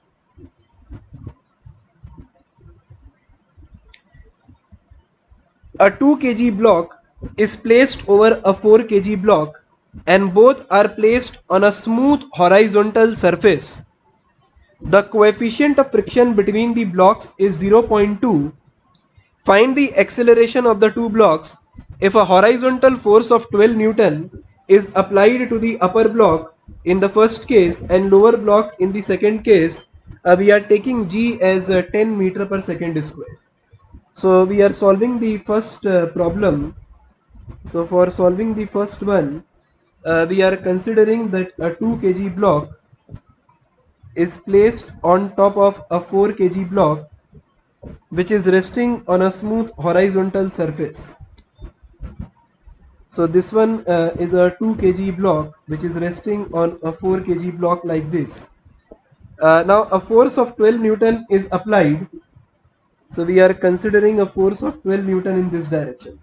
A 2 kg block is placed over a 4 kg block, and both are placed on a smooth horizontal surface. The coefficient of friction between the blocks is 0.2. Find the acceleration of the two blocks if a horizontal force of 12 Newton is applied to the upper block in the first case and lower block in the second case. We are taking G as 10 meter per second square. So we are solving the first problem. So for solving the first one, we are considering that a 2 kg block is placed on top of a 4 kg block, which is resting on a smooth horizontal surface. So this one is a 2 kg block which is resting on a 4 kg block like this. Now a force of 12 Newton is applied. So we are considering a force of 12 Newton in this direction.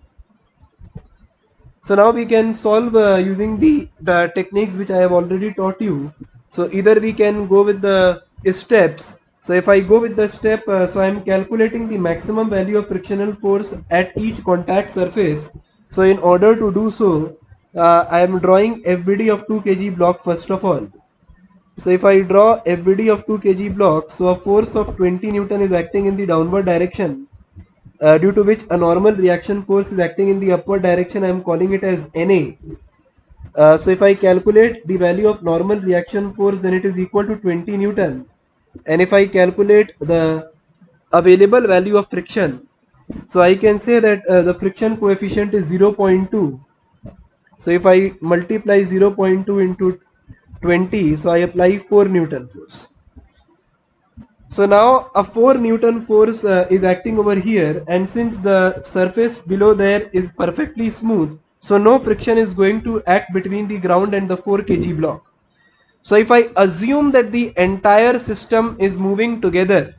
So now we can solve using the techniques which I have already taught you. So either we can go with the steps. So if I go with the step, so I am calculating the maximum value of frictional force at each contact surface. So in order to do so, I am drawing FBD of 2 kg block first of all. So if I draw FBD of 2 kg block, so a force of 20 Newton is acting in the downward direction, due to which a normal reaction force is acting in the upward direction. I am calling it as NA. So if I calculate the value of normal reaction force, then it is equal to 20 Newton. And if I calculate the available value of friction, so I can say that the friction coefficient is 0.2. So if I multiply 0.2 into 20, so I apply 4 Newton force. So now a 4 Newton force is acting over here, and since the surface below there is perfectly smooth, so no friction is going to act between the ground and the 4 kg block. So if I assume that the entire system is moving together,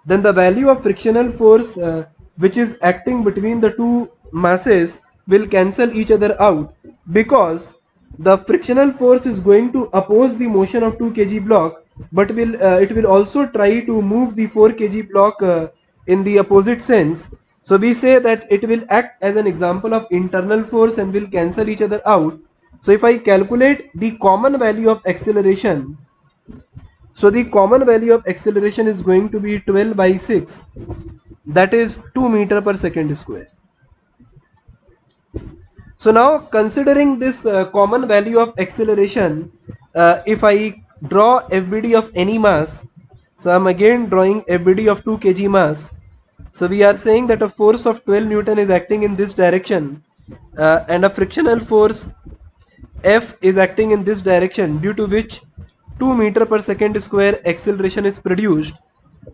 then the value of frictional force which is acting between the two masses will cancel each other out, because the frictional force is going to oppose the motion of 2 kg block, but it will also try to move the 4 kg block in the opposite sense. So we say that it will act as an example of internal force and will cancel each other out. So if I calculate the common value of acceleration, so the common value of acceleration is going to be 12 by 6, that is 2 meter per second square. So now considering this common value of acceleration, if I draw FBD of any mass, so I am again drawing FBD of 2 kg mass. So we are saying that a force of 12 Newton is acting in this direction, and a frictional force F is acting in this direction, due to which 2 meter per second square acceleration is produced.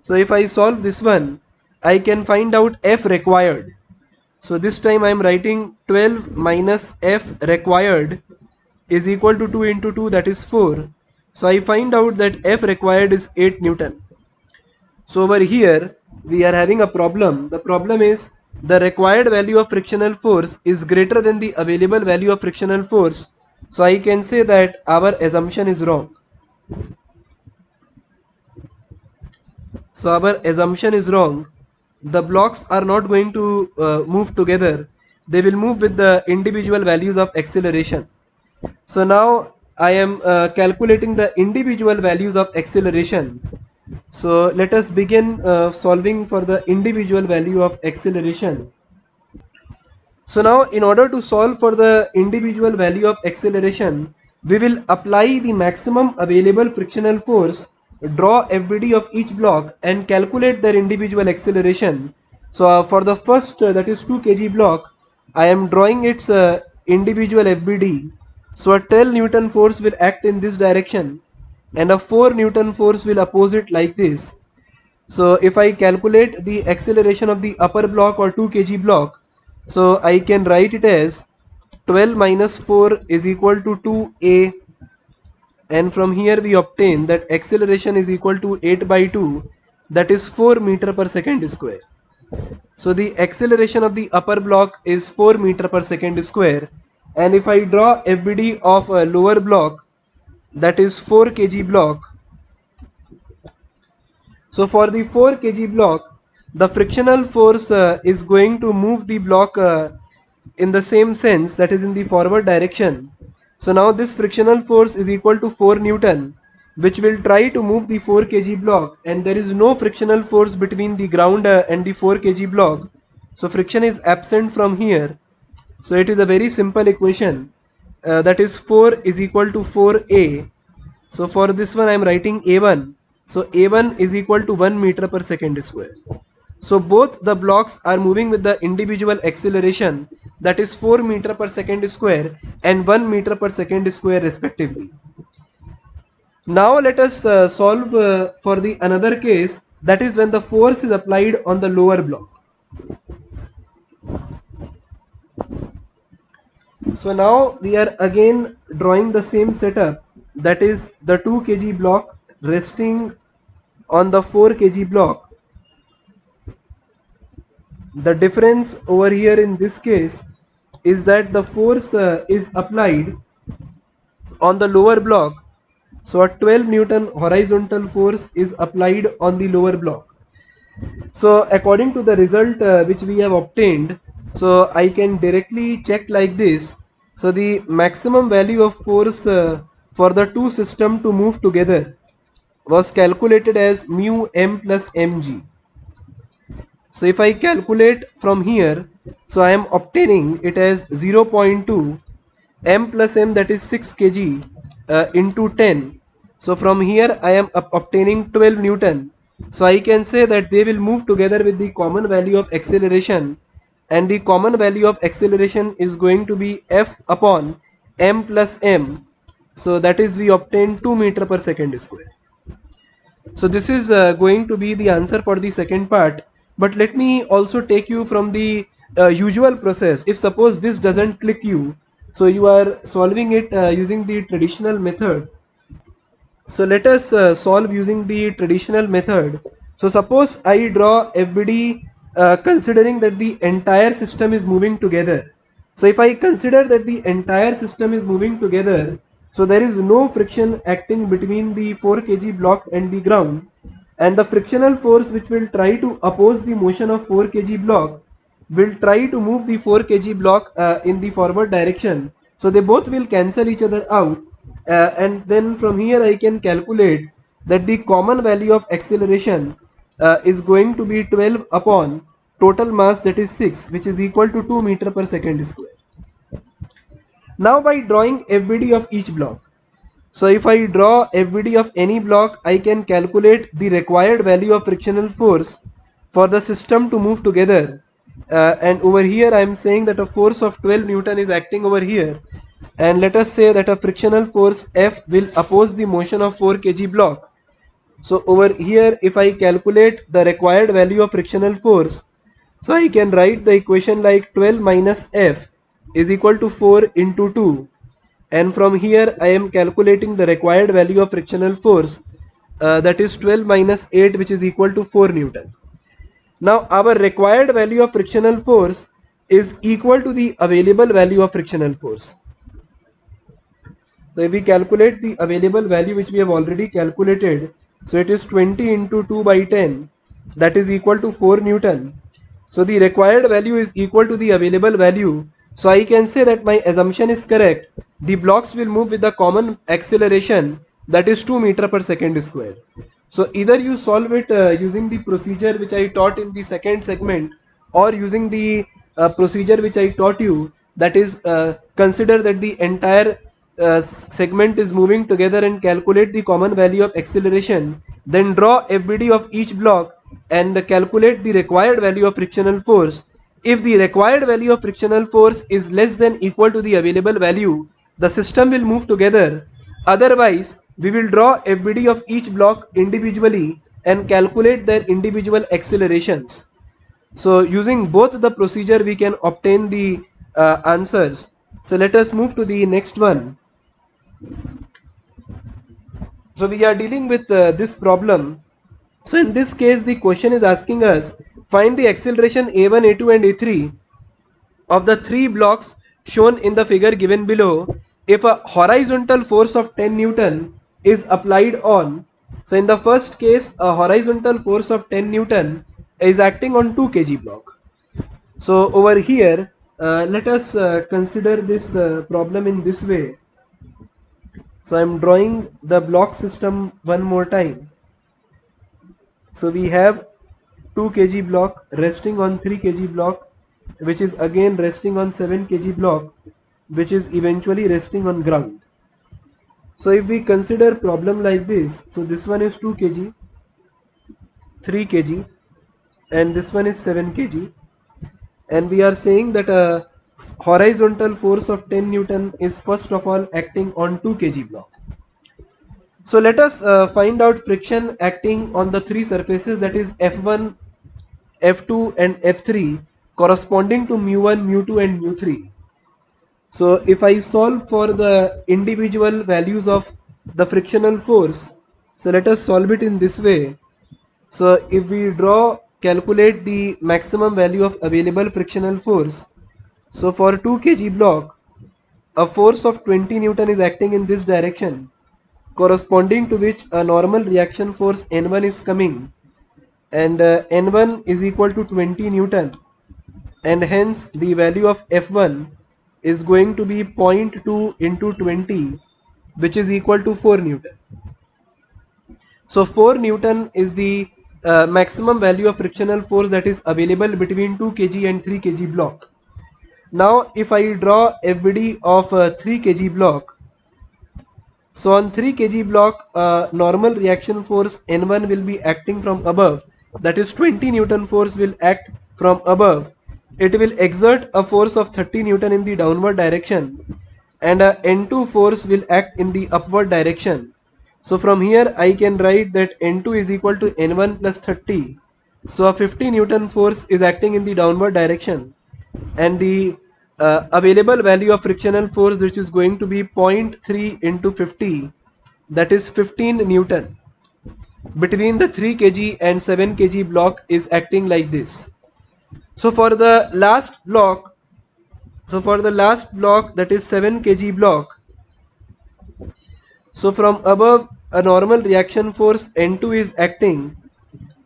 So if I solve this one, I can find out F required. So this time I am writing 12 minus F required is equal to 2 into 2, that is 4. So I find out that F required is 8 Newton. So over here we are having a problem. The problem is the required value of frictional force is greater than the available value of frictional force. So I can say that our assumption is wrong. So our assumption is wrong. The blocks are not going to move together. They will move with the individual values of acceleration. So now I am calculating the individual values of acceleration. So let us begin solving for the individual value of acceleration. So now in order to solve for the individual value of acceleration, we will apply the maximum available frictional force, draw FBD of each block and calculate their individual acceleration. So for the first that is 2 kg block, I am drawing its individual FBD. So a 12 Newton force will act in this direction and a 4 Newton force will oppose it like this. So if I calculate the acceleration of the upper block or 2 kg block, so I can write it as 12 minus 4 is equal to 2a, and from here we obtain that acceleration is equal to 8 by 2, that is 4 meter per second square. So the acceleration of the upper block is 4 meter per second square, and if I draw FBD of a lower block, that is 4 kg block. So for the 4 kg block, the frictional force is going to move the block in the same sense, that is in the forward direction. So now this frictional force is equal to 4 Newton, which will try to move the 4 kg block, and there is no frictional force between the ground and the 4 kg block. So friction is absent from here. So it is a very simple equation, that is 4 is equal to 4a. So for this one I am writing A1. So A1 is equal to 1 meter per second square. So both the blocks are moving with the individual acceleration, that is 4 meter per second square and 1 meter per second square respectively. Now let us solve for the another case, that is when the force is applied on the lower block. So now we are again drawing the same setup, that is the 2 kg block resting on the 4 kg block. The difference over here in this case is that the force is applied on the lower block. So a 12 Newton horizontal force is applied on the lower block. So according to the result which we have obtained, so I can directly check like this. So the maximum value of force for the two system to move together was calculated as mu m plus mg. So if I calculate from here, so I am obtaining it as 0.2 m plus m, that is 6 kg into 10. So from here I am obtaining 12 Newton. So I can say that they will move together with the common value of acceleration, and the common value of acceleration is going to be F upon m plus m. So that is we obtain 2 meter per second square. So this is going to be the answer for the second part. But let me also take you from the usual process. If suppose this doesn't click you, so you are solving it using the traditional method. So let us solve using the traditional method. So suppose I draw FBD considering that the entire system is moving together. So if I consider that the entire system is moving together, so there is no friction acting between the 4 kg block and the ground, and the frictional force which will try to oppose the motion of 4 kg block will try to move the 4 kg block in the forward direction. So they both will cancel each other out, and then from here I can calculate that the common value of acceleration is going to be 12 upon total mass, that is 6, which is equal to 2 meter per second square. Now by drawing FBD of each block, so if I draw FBD of any block, I can calculate the required value of frictional force for the system to move together. And over here I am saying that a force of 12 Newton is acting over here, and let us say that a frictional force F will oppose the motion of 4 kg block. So over here if I calculate the required value of frictional force, so I can write the equation like 12 minus F is equal to 4 into 2, and from here I am calculating the required value of frictional force, that is 12 minus 8, which is equal to 4 Newton. Now our required value of frictional force is equal to the available value of frictional force. So if we calculate the available value which we have already calculated, so it is 20 into 2 by 10, that is equal to 4 Newton. So the required value is equal to the available value. So I can say that my assumption is correct. The blocks will move with the common acceleration, that is 2 meter per second square. So either you solve it using the procedure which I taught in the second segment, or using the procedure which I taught you, that is consider that the entire segment is moving together and calculate the common value of acceleration, then draw FBD of each block and calculate the required value of frictional force. If the required value of frictional force is less than equal to the available value, the system will move together. Otherwise, we will draw FBD of each block individually and calculate their individual accelerations. So using both the procedure we can obtain the answers. So let us move to the next one. So we are dealing with this problem. So in this case the question is asking us, find the acceleration a1, a2 and a3 of the three blocks shown in the figure given below if a horizontal force of 10 Newton is applied on. So in the first case a horizontal force of 10 Newton is acting on 2 kg block. So over here let us consider this problem in this way. So I am drawing the block system one more time. So we have 2 kg block resting on 3 kg block, which is again resting on 7 kg block, which is eventually resting on ground. So if we consider problem like this, so this one is 2 kg, 3 kg and this one is 7 kg, and we are saying that a horizontal force of 10 Newton is first of all acting on 2 kg block. So let us find out friction acting on the three surfaces, that is F1, F2 and F3, corresponding to mu1, mu2 and mu3. So if I solve for the individual values of the frictional force, so let us solve it in this way. So if we calculate the maximum value of available frictional force, so for 2 kg block, a force of 20 Newton is acting in this direction, corresponding to which a normal reaction force N1 is coming, and N1 is equal to 20 Newton, and hence the value of F1 is going to be zero point 0.2 into 20, which is equal to 4 Newton. So 4 Newton is the maximum value of frictional force that is available between 2 kg and 3 kg block. Now if I draw FBD of 3 kg block, so on 3 kg block, normal reaction force N1 will be acting from above, that is 20 Newton force will act from above. It will exert a force of 30 Newton in the downward direction, and a N2 force will act in the upward direction. So from here I can write that N2 is equal to N1 plus 30. So a 50 Newton force is acting in the downward direction, and the available value of frictional force, which is going to be 0.3 into 50, that is 15 Newton, between the 3 kg and 7 kg block is acting like this. So for the last block, that is 7 kg block, so from above a normal reaction force N2 is acting,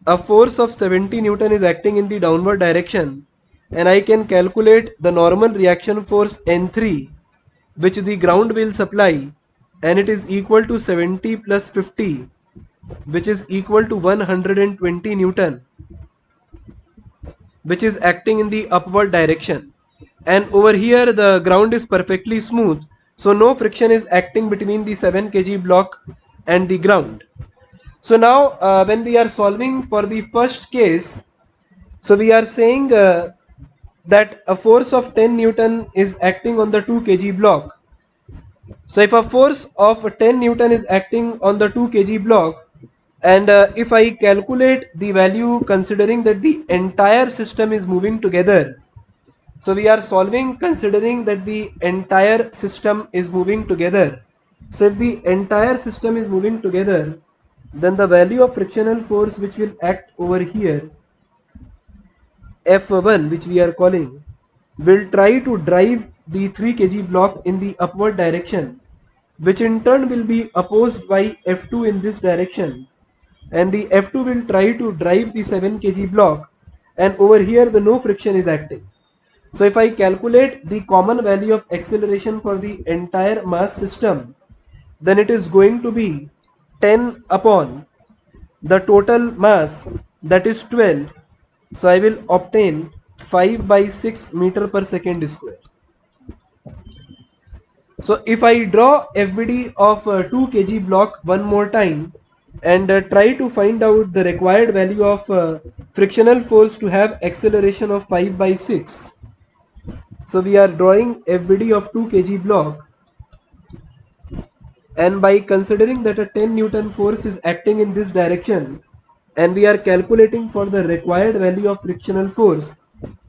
a force of 70 Newton is acting in the downward direction, and I can calculate the normal reaction force N3, which the ground will supply, and it is equal to 70 plus 50, which is equal to 120 Newton, which is acting in the upward direction. And over here the ground is perfectly smooth, so no friction is acting between the 7 kg block and the ground. So now when we are solving for the first case, so we are saying that a force of 10 Newton is acting on the 2 kg block. So if a force of 10 Newton is acting on the 2 kg block, and if I calculate the value considering that the entire system is moving together, so we are solving considering that the entire system is moving together. So if the entire system is moving together, then the value of frictional force which will act over here, F1, which we are calling, will try to drive the 3 kg block in the upward direction, which in turn will be opposed by F2 in this direction, and the F2 will try to drive the 7 kg block, and over here the no friction is acting. So if I calculate the common value of acceleration for the entire mass system, then it is going to be 10 upon the total mass, that is 12. So I will obtain 5 by 6 meter per second square. So if I draw FBD of 2 kg block one more time, and try to find out the required value of frictional force to have acceleration of 5 by 6. So we are drawing FBD of 2 kg block, and by considering that a 10 Newton force is acting in this direction, and we are calculating for the required value of frictional force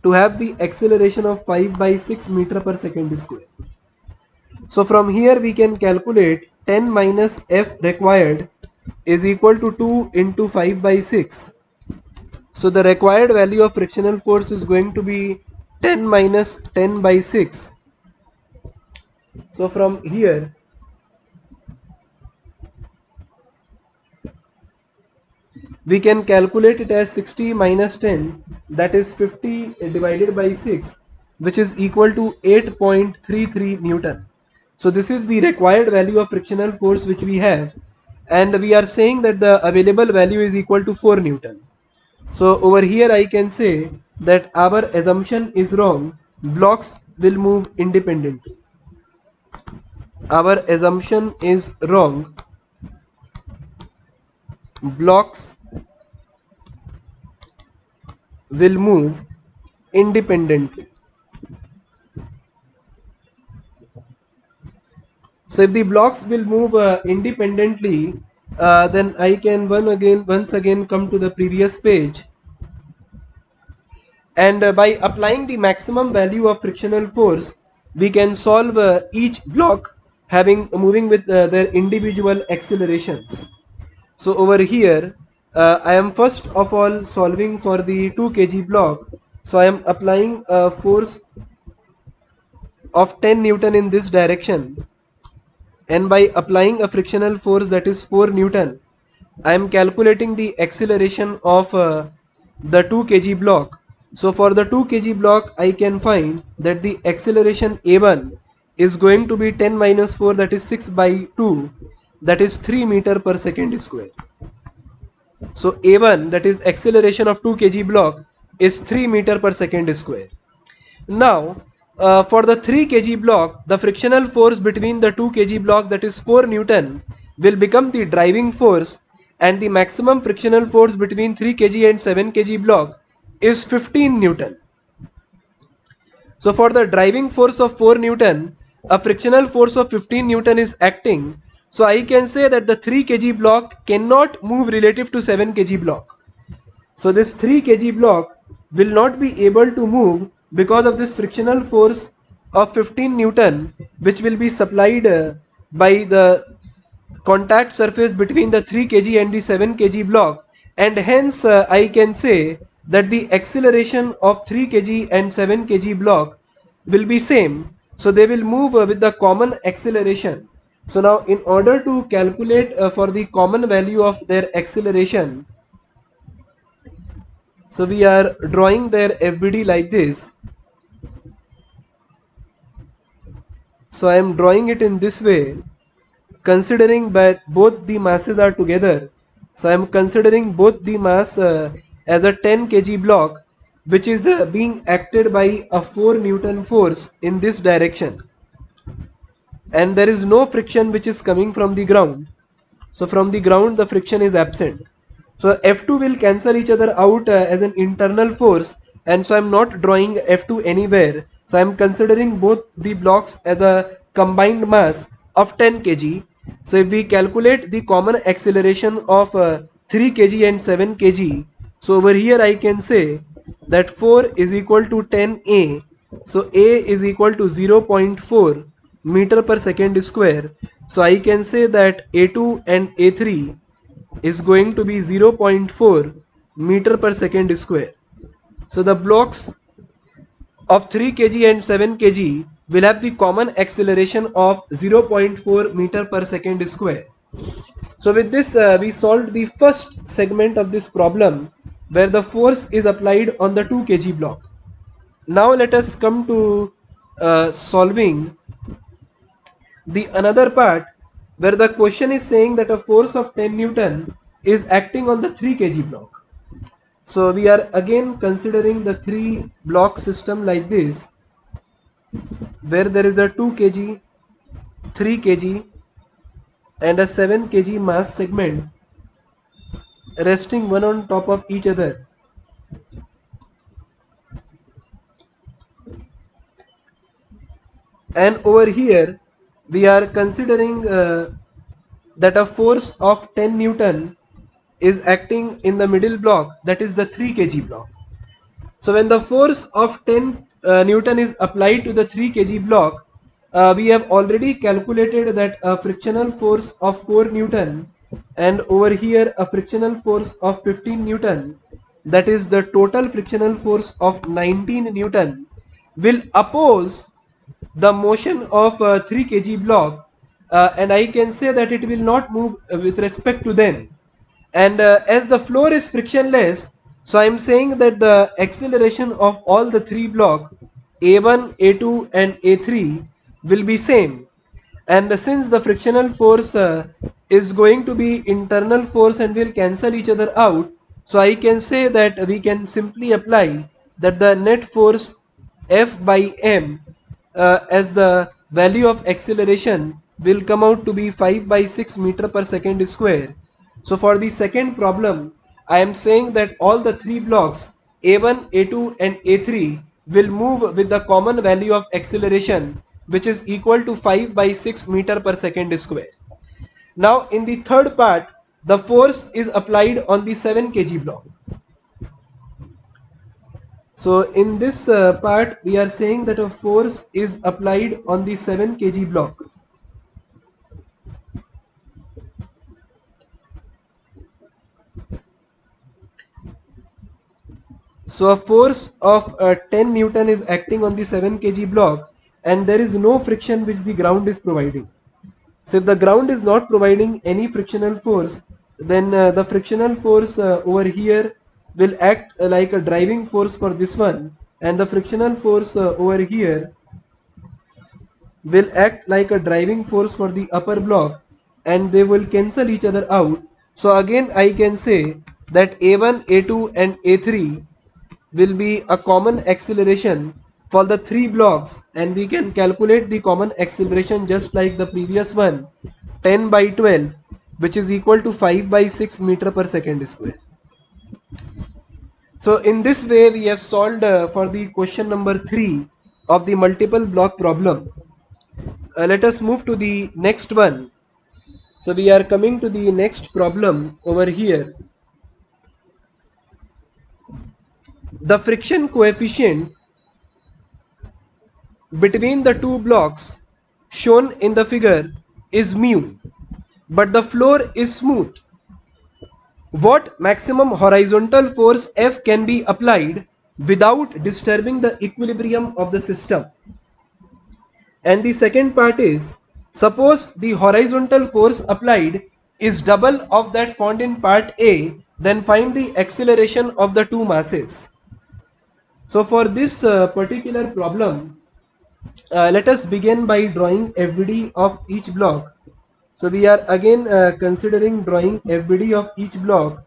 to have the acceleration of 5 by 6 meter per second square. So from here we can calculate 10 minus F required is equal to 2 into 5 by 6. So the required value of frictional force is going to be 10 minus 10 by 6. So from here we can calculate it as 60 minus 10, that is 50 divided by 6, which is equal to 8.33 Newton. So this is the required value of frictional force which we have, and we are saying that the available value is equal to 4 Newton. So over here I can say that our assumption is wrong, blocks will move independently. Our assumption is wrong, blocks will move independently. So if the blocks will move independently, then I can once again come to the previous page, and by applying the maximum value of frictional force, we can solve each block having moving with their individual accelerations. So over here, I am first of all solving for the 2 kg block. So I am applying a force of 10 Newton in this direction, and by applying a frictional force that is 4 Newton, I am calculating the acceleration of the 2 kg block. So for the 2 kg block, I can find that the acceleration A1 is going to be 10 minus 4, that is 6 by 2, that is 3 meter per second square. So A1, that is acceleration of 2 kg block, is 3 meter per second square. Now, for the 3 kg block, the frictional force between the 2 kg block, that is 4 Newton, will become the driving force, and the maximum frictional force between 3 kg and 7 kg block is 15 Newton. So for the driving force of 4 Newton, a frictional force of 15 Newton is acting. So I can say that the 3 kg block cannot move relative to 7 kg block. So this 3 kg block will not be able to move because of this frictional force of 15 Newton, which will be supplied by the contact surface between the 3 kg and the 7 kg block, and hence I can say that the acceleration of 3 kg and 7 kg block will be same. So they will move with the common acceleration. So now in order to calculate for the common value of their acceleration, so we are drawing their FBD like this. So I am drawing it in this way, considering that both the masses are together. So I am considering both the mass as a 10 kg block, which is being acted by a 4 Newton force in this direction, and there is no friction which is coming from the ground. So from the ground the friction is absent. So F2 will cancel each other out as an internal force, and so I am not drawing F2 anywhere. So I am considering both the blocks as a combined mass of 10 kg. So if we calculate the common acceleration of 3 kg and 7 kg, so over here I can say that 4 is equal to 10 A. So A is equal to 0.4 meter per second square. So I can say that A2 and A3 is going to be 0.4 meter per second square. So the blocks of 3 kg and 7 kg will have the common acceleration of 0.4 meter per second square. So with this we solved the first segment of this problem, where the force is applied on the 2 kg block. Now let us come to solving the another part, where the question is saying that a force of 10 Newton is acting on the 3 kg block. So we are again considering the 3 block system like this, where there is a 2 kg, 3 kg and a 7 kg mass segment resting one on top of each other. And over here we are considering that a force of 10 Newton is acting in the middle block, that is the 3 kg block. So when the force of 10 Newton is applied to the 3 kg block, we have already calculated that a frictional force of 4 Newton and over here a frictional force of 15 Newton, that is the total frictional force of 19 Newton, will oppose the motion of 3 kg block, and I can say that it will not move with respect to them. And as the floor is frictionless, so I am saying that the acceleration of all the 3 block A1, A2 and A3 will be same. And since the frictional force is going to be internal force and will cancel each other out, so I can say that we can simply apply that the net force F by m as the value of acceleration will come out to be 5 by 6 meter per second square. So for the second problem, I am saying that all the 3 blocks A1, A2 and A3 will move with the common value of acceleration, which is equal to 5 by 6 meter per second square. Now in the third part, the force is applied on the 7 kg block. So in this part, we are saying that a force is applied on the 7 kg block. So a force of 10 Newton is acting on the 7 kg block, and there is no friction which the ground is providing. So if the ground is not providing any frictional force, then the frictional force over here will act like a driving force for this one, and the frictional force over here will act like a driving force for the upper block, and they will cancel each other out. So again I can say that A1, A2 and A3 will be a common acceleration for the three blocks, and we can calculate the common acceleration just like the previous one, 10 by 12, which is equal to 5 by 6 meter per second square. So in this way we have solved for the question number 3 of the multiple block problem. Let us move to the next one. So we are coming to the next problem over here. The friction coefficient between the two blocks shown in the figure is mu, but the floor is smooth. What maximum horizontal force F can be applied without disturbing the equilibrium of the system? And the second part is, suppose the horizontal force applied is double of that found in part A, then find the acceleration of the two masses. So for this particular problem, let us begin by drawing FBD of each block. So we are again considering drawing FBD of each block.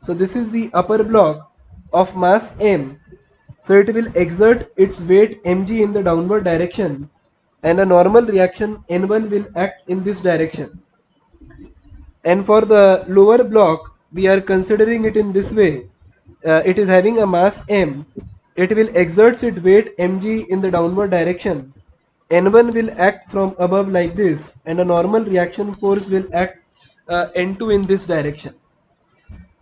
So this is the upper block of mass M. So it will exert its weight mg in the downward direction, and a normal reaction N1 will act in this direction. And for the lower block, we are considering it in this way. It is having a mass M. It will exert its weight mg in the downward direction. N1 will act from above like this, and a normal reaction force will act N2 in this direction.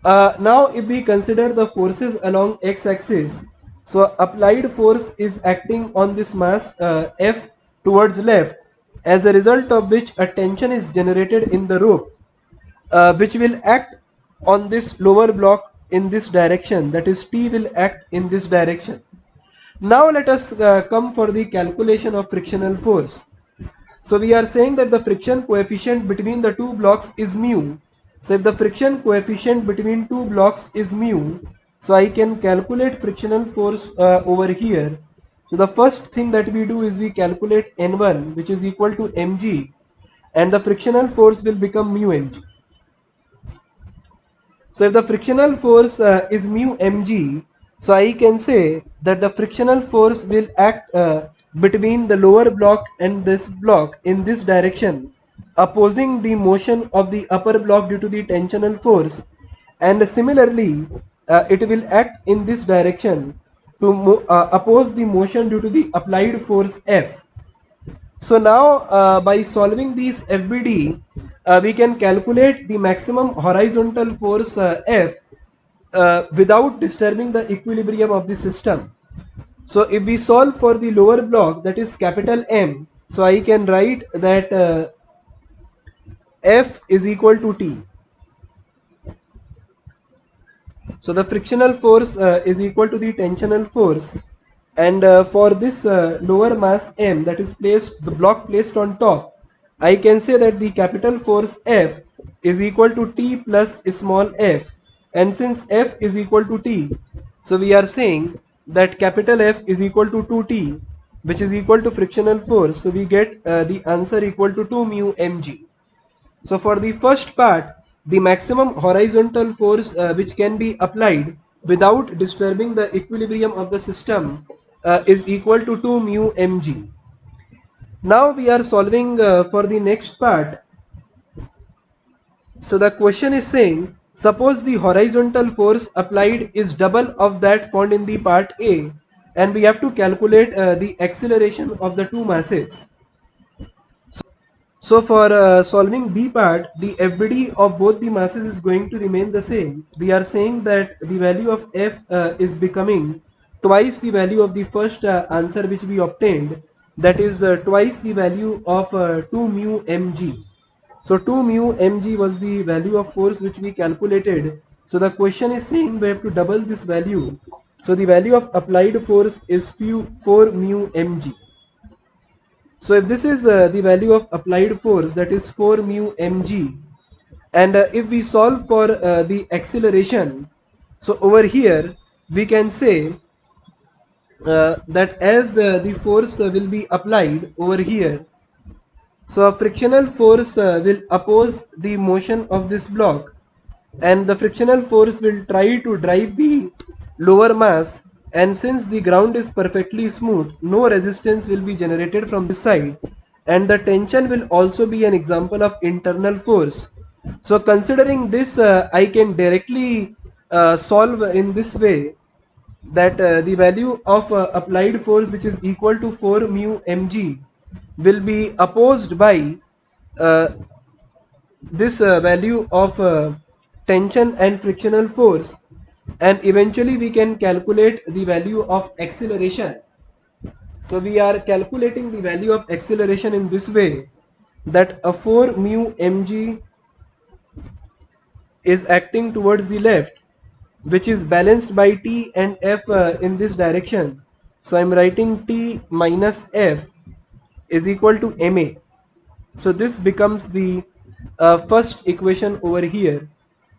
Now if we consider the forces along x-axis, so applied force is acting on this mass F towards left, as a result of which a tension is generated in the rope, which will act on this lower block in this direction, that is T will act in this direction. Now let us come for the calculation of frictional force. So we are saying that the friction coefficient between the two blocks is mu. So if the friction coefficient between two blocks is mu, so I can calculate frictional force over here. So the first thing that we do is we calculate N1, which is equal to mg, and the frictional force will become mu mg. So if the frictional force is mu mg, so I can say that the frictional force will act between the lower block and this block in this direction, opposing the motion of the upper block due to the tensional force, and similarly it will act in this direction to oppose the motion due to the applied force F. So now by solving these FBD, we can calculate the maximum horizontal force F without disturbing the equilibrium of the system. So if we solve for the lower block, that is capital M, so I can write that F is equal to T. So the frictional force is equal to the tensional force, and for this lower mass M, that is the block placed on top, I can say that the capital force F is equal to T plus small f, and since F is equal to T, so we are saying that capital F is equal to 2T, which is equal to frictional force. So we get the answer equal to 2 mu mg. So for the first part, the maximum horizontal force which can be applied without disturbing the equilibrium of the system is equal to 2 mu mg. Now we are solving for the next part. So the question is saying, suppose the horizontal force applied is double of that found in the part A, and we have to calculate the acceleration of the two masses. So for solving B part, the FBD of both the masses is going to remain the same. We are saying that the value of F is becoming twice the value of the first answer which we obtained, that is twice the value of 2 mu mg. So 2 mu mg was the value of force which we calculated. So the question is saying we have to double this value. So the value of applied force is 4 mu mg. So if this is the value of applied force, that is 4 mu mg, and if we solve for the acceleration, so over here we can say that as the force will be applied over here, so a frictional force will oppose the motion of this block, and the frictional force will try to drive the lower mass, and since the ground is perfectly smooth, no resistance will be generated from this side, and the tension will also be an example of internal force. So considering this, I can directly solve in this way, that the value of applied force, which is equal to 4 mu mg, will be opposed by uh, this value of tension and frictional force, and eventually we can calculate the value of acceleration. So we are calculating the value of acceleration in this way, that a 4 mu mg is acting towards the left, which is balanced by t and f in this direction. So I'm writing t minus f is equal to ma. So this becomes the first equation over here.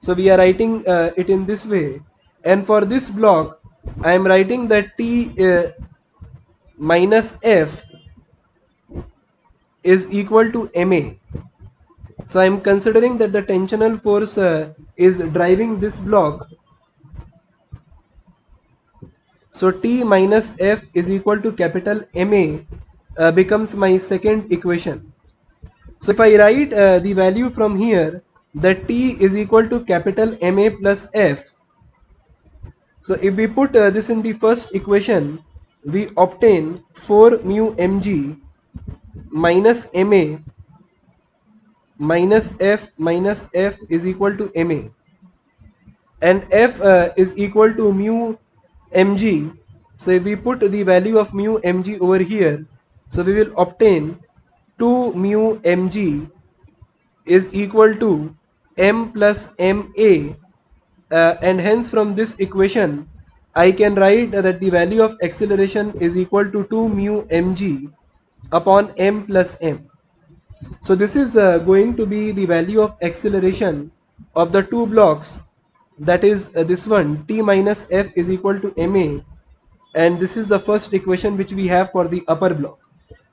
So we are writing it in this way, and for this block I am writing that t minus f is equal to ma. So I am considering that the tensional force is driving this block. So T minus F is equal to capital Ma becomes my second equation. So if I write the value from here, that T is equal to capital Ma plus F. So if we put this in the first equation, we obtain 4 mu mg minus Ma minus F is equal to Ma, and F is equal to mu mg. So if we put the value of mu mg over here, so we will obtain 2 mu mg is equal to m plus ma, and hence from this equation I can write that the value of acceleration is equal to 2 mu mg upon m plus m. So this is going to be the value of acceleration of the two blocks, that is this one, t minus f is equal to ma, and this is the first equation which we have for the upper block.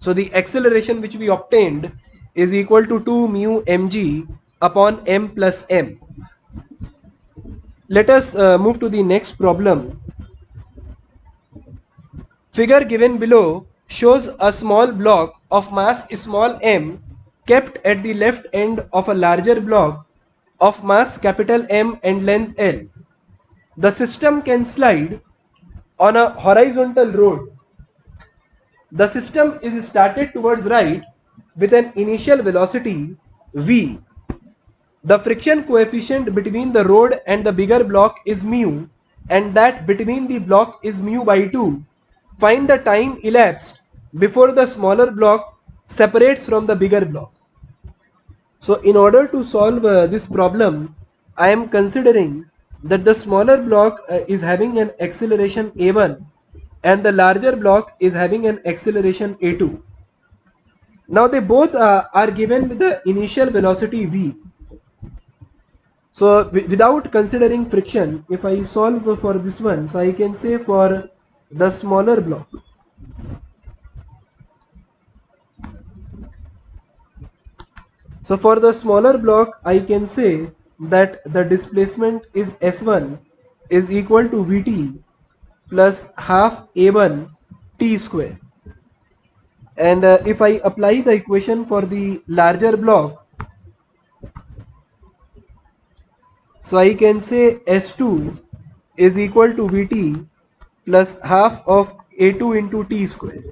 So the acceleration which we obtained is equal to 2 mu mg upon m plus m. Let us move to the next problem. Figure given below shows a small block of mass small m kept at the left end of a larger block of mass capital M and length L. The system can slide on a horizontal road. The system is started towards right with an initial velocity v. The friction coefficient between the road and the bigger block is mu, and that between the block is mu by 2. Find the time elapsed before the smaller block separates from the bigger block. So in order to solve this problem, I am considering that the smaller block is having an acceleration a1 and the larger block is having an acceleration a2. Now they both are given with the initial velocity v. So without considering friction, if I solve for this one, so I can say for the smaller block, so for the smaller block, I can say that the displacement is S1 is equal to Vt plus half A1 T square. And if I apply the equation for the larger block, so I can say S2 is equal to Vt plus half of A2 into T square.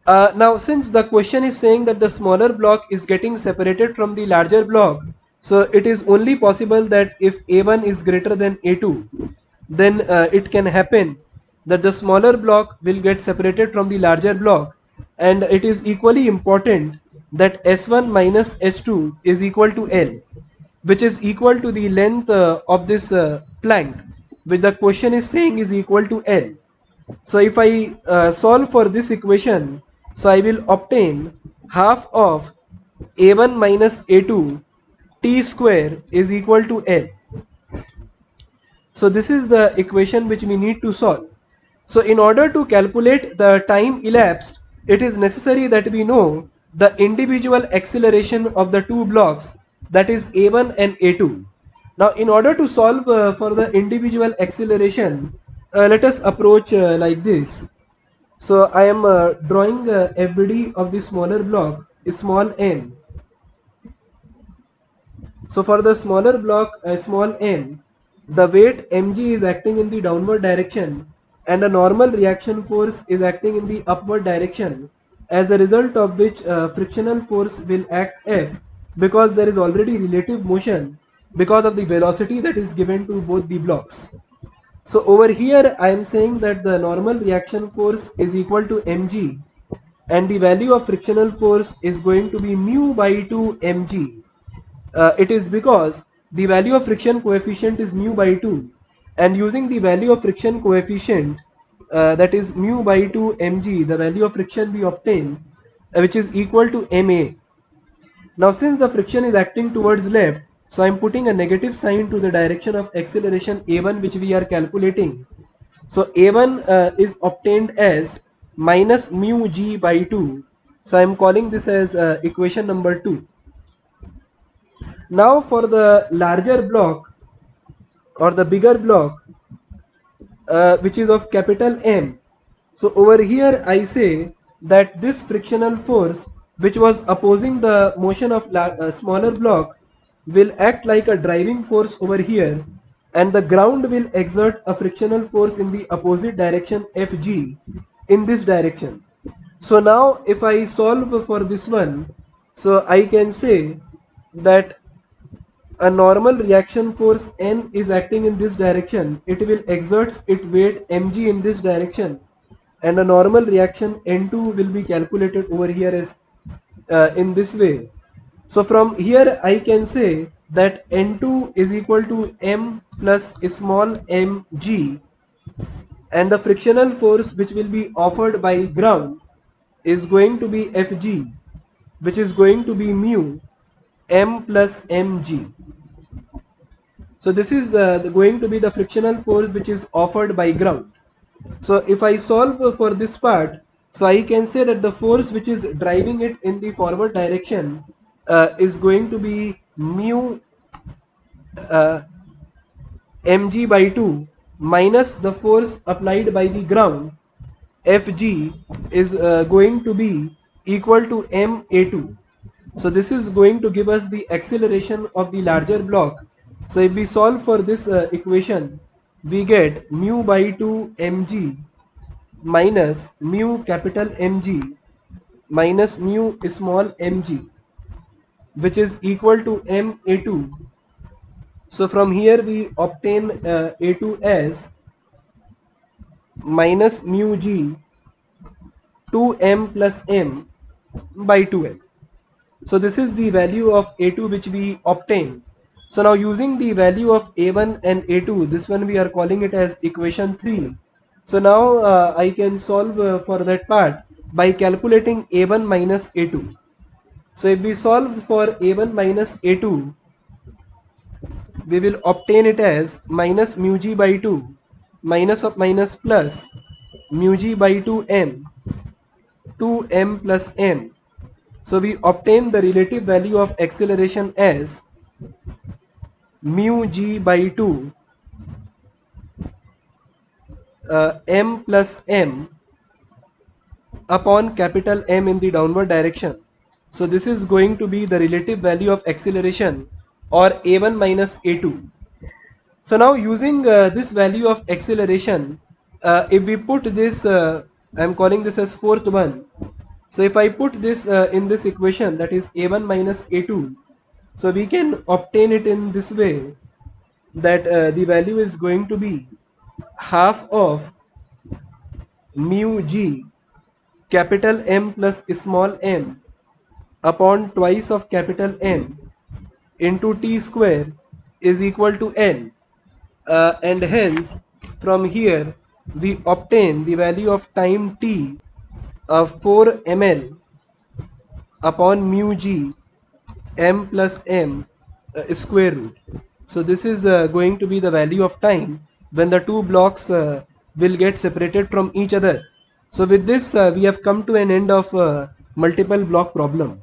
Now, since the question is saying that the smaller block is getting separated from the larger block, so it is only possible that if A1 is greater than A2, then it can happen that the smaller block will get separated from the larger block, and it is equally important that S1 minus S2 is equal to L, which is equal to the length of this plank, which the question is saying is equal to L. So if I solve for this equation, so I will obtain half of a1 minus a2 t square is equal to L. So this is the equation which we need to solve. So in order to calculate the time elapsed, it is necessary that we know the individual acceleration of the two blocks, that is a1 and a2. Now in order to solve for the individual acceleration, let us approach like this. So I am drawing FBD of the smaller block, small m. So for the smaller block, small m, the weight mg is acting in the downward direction and a normal reaction force is acting in the upward direction, as a result of which frictional force will act F, because there is already relative motion because of the velocity that is given to both the blocks. So over here I am saying that the normal reaction force is equal to mg and the value of frictional force is going to be mu by 2 mg. It is because the value of friction coefficient is mu by 2, and using the value of friction coefficient, that is mu by 2 mg, the value of friction we obtain, which is equal to ma. Now since the friction is acting towards left, so I am putting a negative sign to the direction of acceleration a1 which we are calculating. So a1 is obtained as minus mu g by 2. So I am calling this as equation number 2. Now for the larger block or the bigger block, which is of capital M. So over here I say that this frictional force which was opposing the motion of smaller block will act like a driving force over here, and the ground will exert a frictional force in the opposite direction Fg in this direction. So now if I solve for this one, so I can say that a normal reaction force N is acting in this direction, it will exert its weight mg in this direction, and a normal reaction N2 will be calculated over here as in this way. So from here I can say that N2 is equal to m plus small mg, and the frictional force which will be offered by ground is going to be Fg, which is going to be mu m plus mg. So this is going to be the frictional force which is offered by ground. So if I solve for this part, so I can say that the force which is driving it in the forward direction is going to be mu mg by 2 minus the force applied by the ground Fg is going to be equal to ma2. So this is going to give us the acceleration of the larger block. So if we solve for this equation, we get mu by 2 mg minus mu capital Mg minus mu small mg, which is equal to ma2. So from here we obtain a2 as minus mu g 2m plus m by 2m. So this is the value of A2 which we obtain. So now using the value of A1 and A2, this one we are calling it as equation 3. So now I can solve for that part by calculating A1 minus A2. So if we solve for A1 minus A2, we will obtain it as minus mu g by 2 minus of minus plus mu g by 2m 2m plus m. So we obtain the relative value of acceleration as mu g by 2 m plus m upon capital M in the downward direction. So this is going to be the relative value of acceleration, or a1 minus a2. So now using this value of acceleration, if we put this, I am calling this as fourth one. So if I put this in this equation, that is a1 minus a2, so we can obtain it in this way, that the value is going to be half of mu g capital M plus small m upon twice of capital M into t square is equal to L, and hence from here we obtain the value of time t of 4 ml upon mu g m plus m square root. So this is going to be the value of time when the two blocks will get separated from each other. So with this we have come to an end of multiple block problem.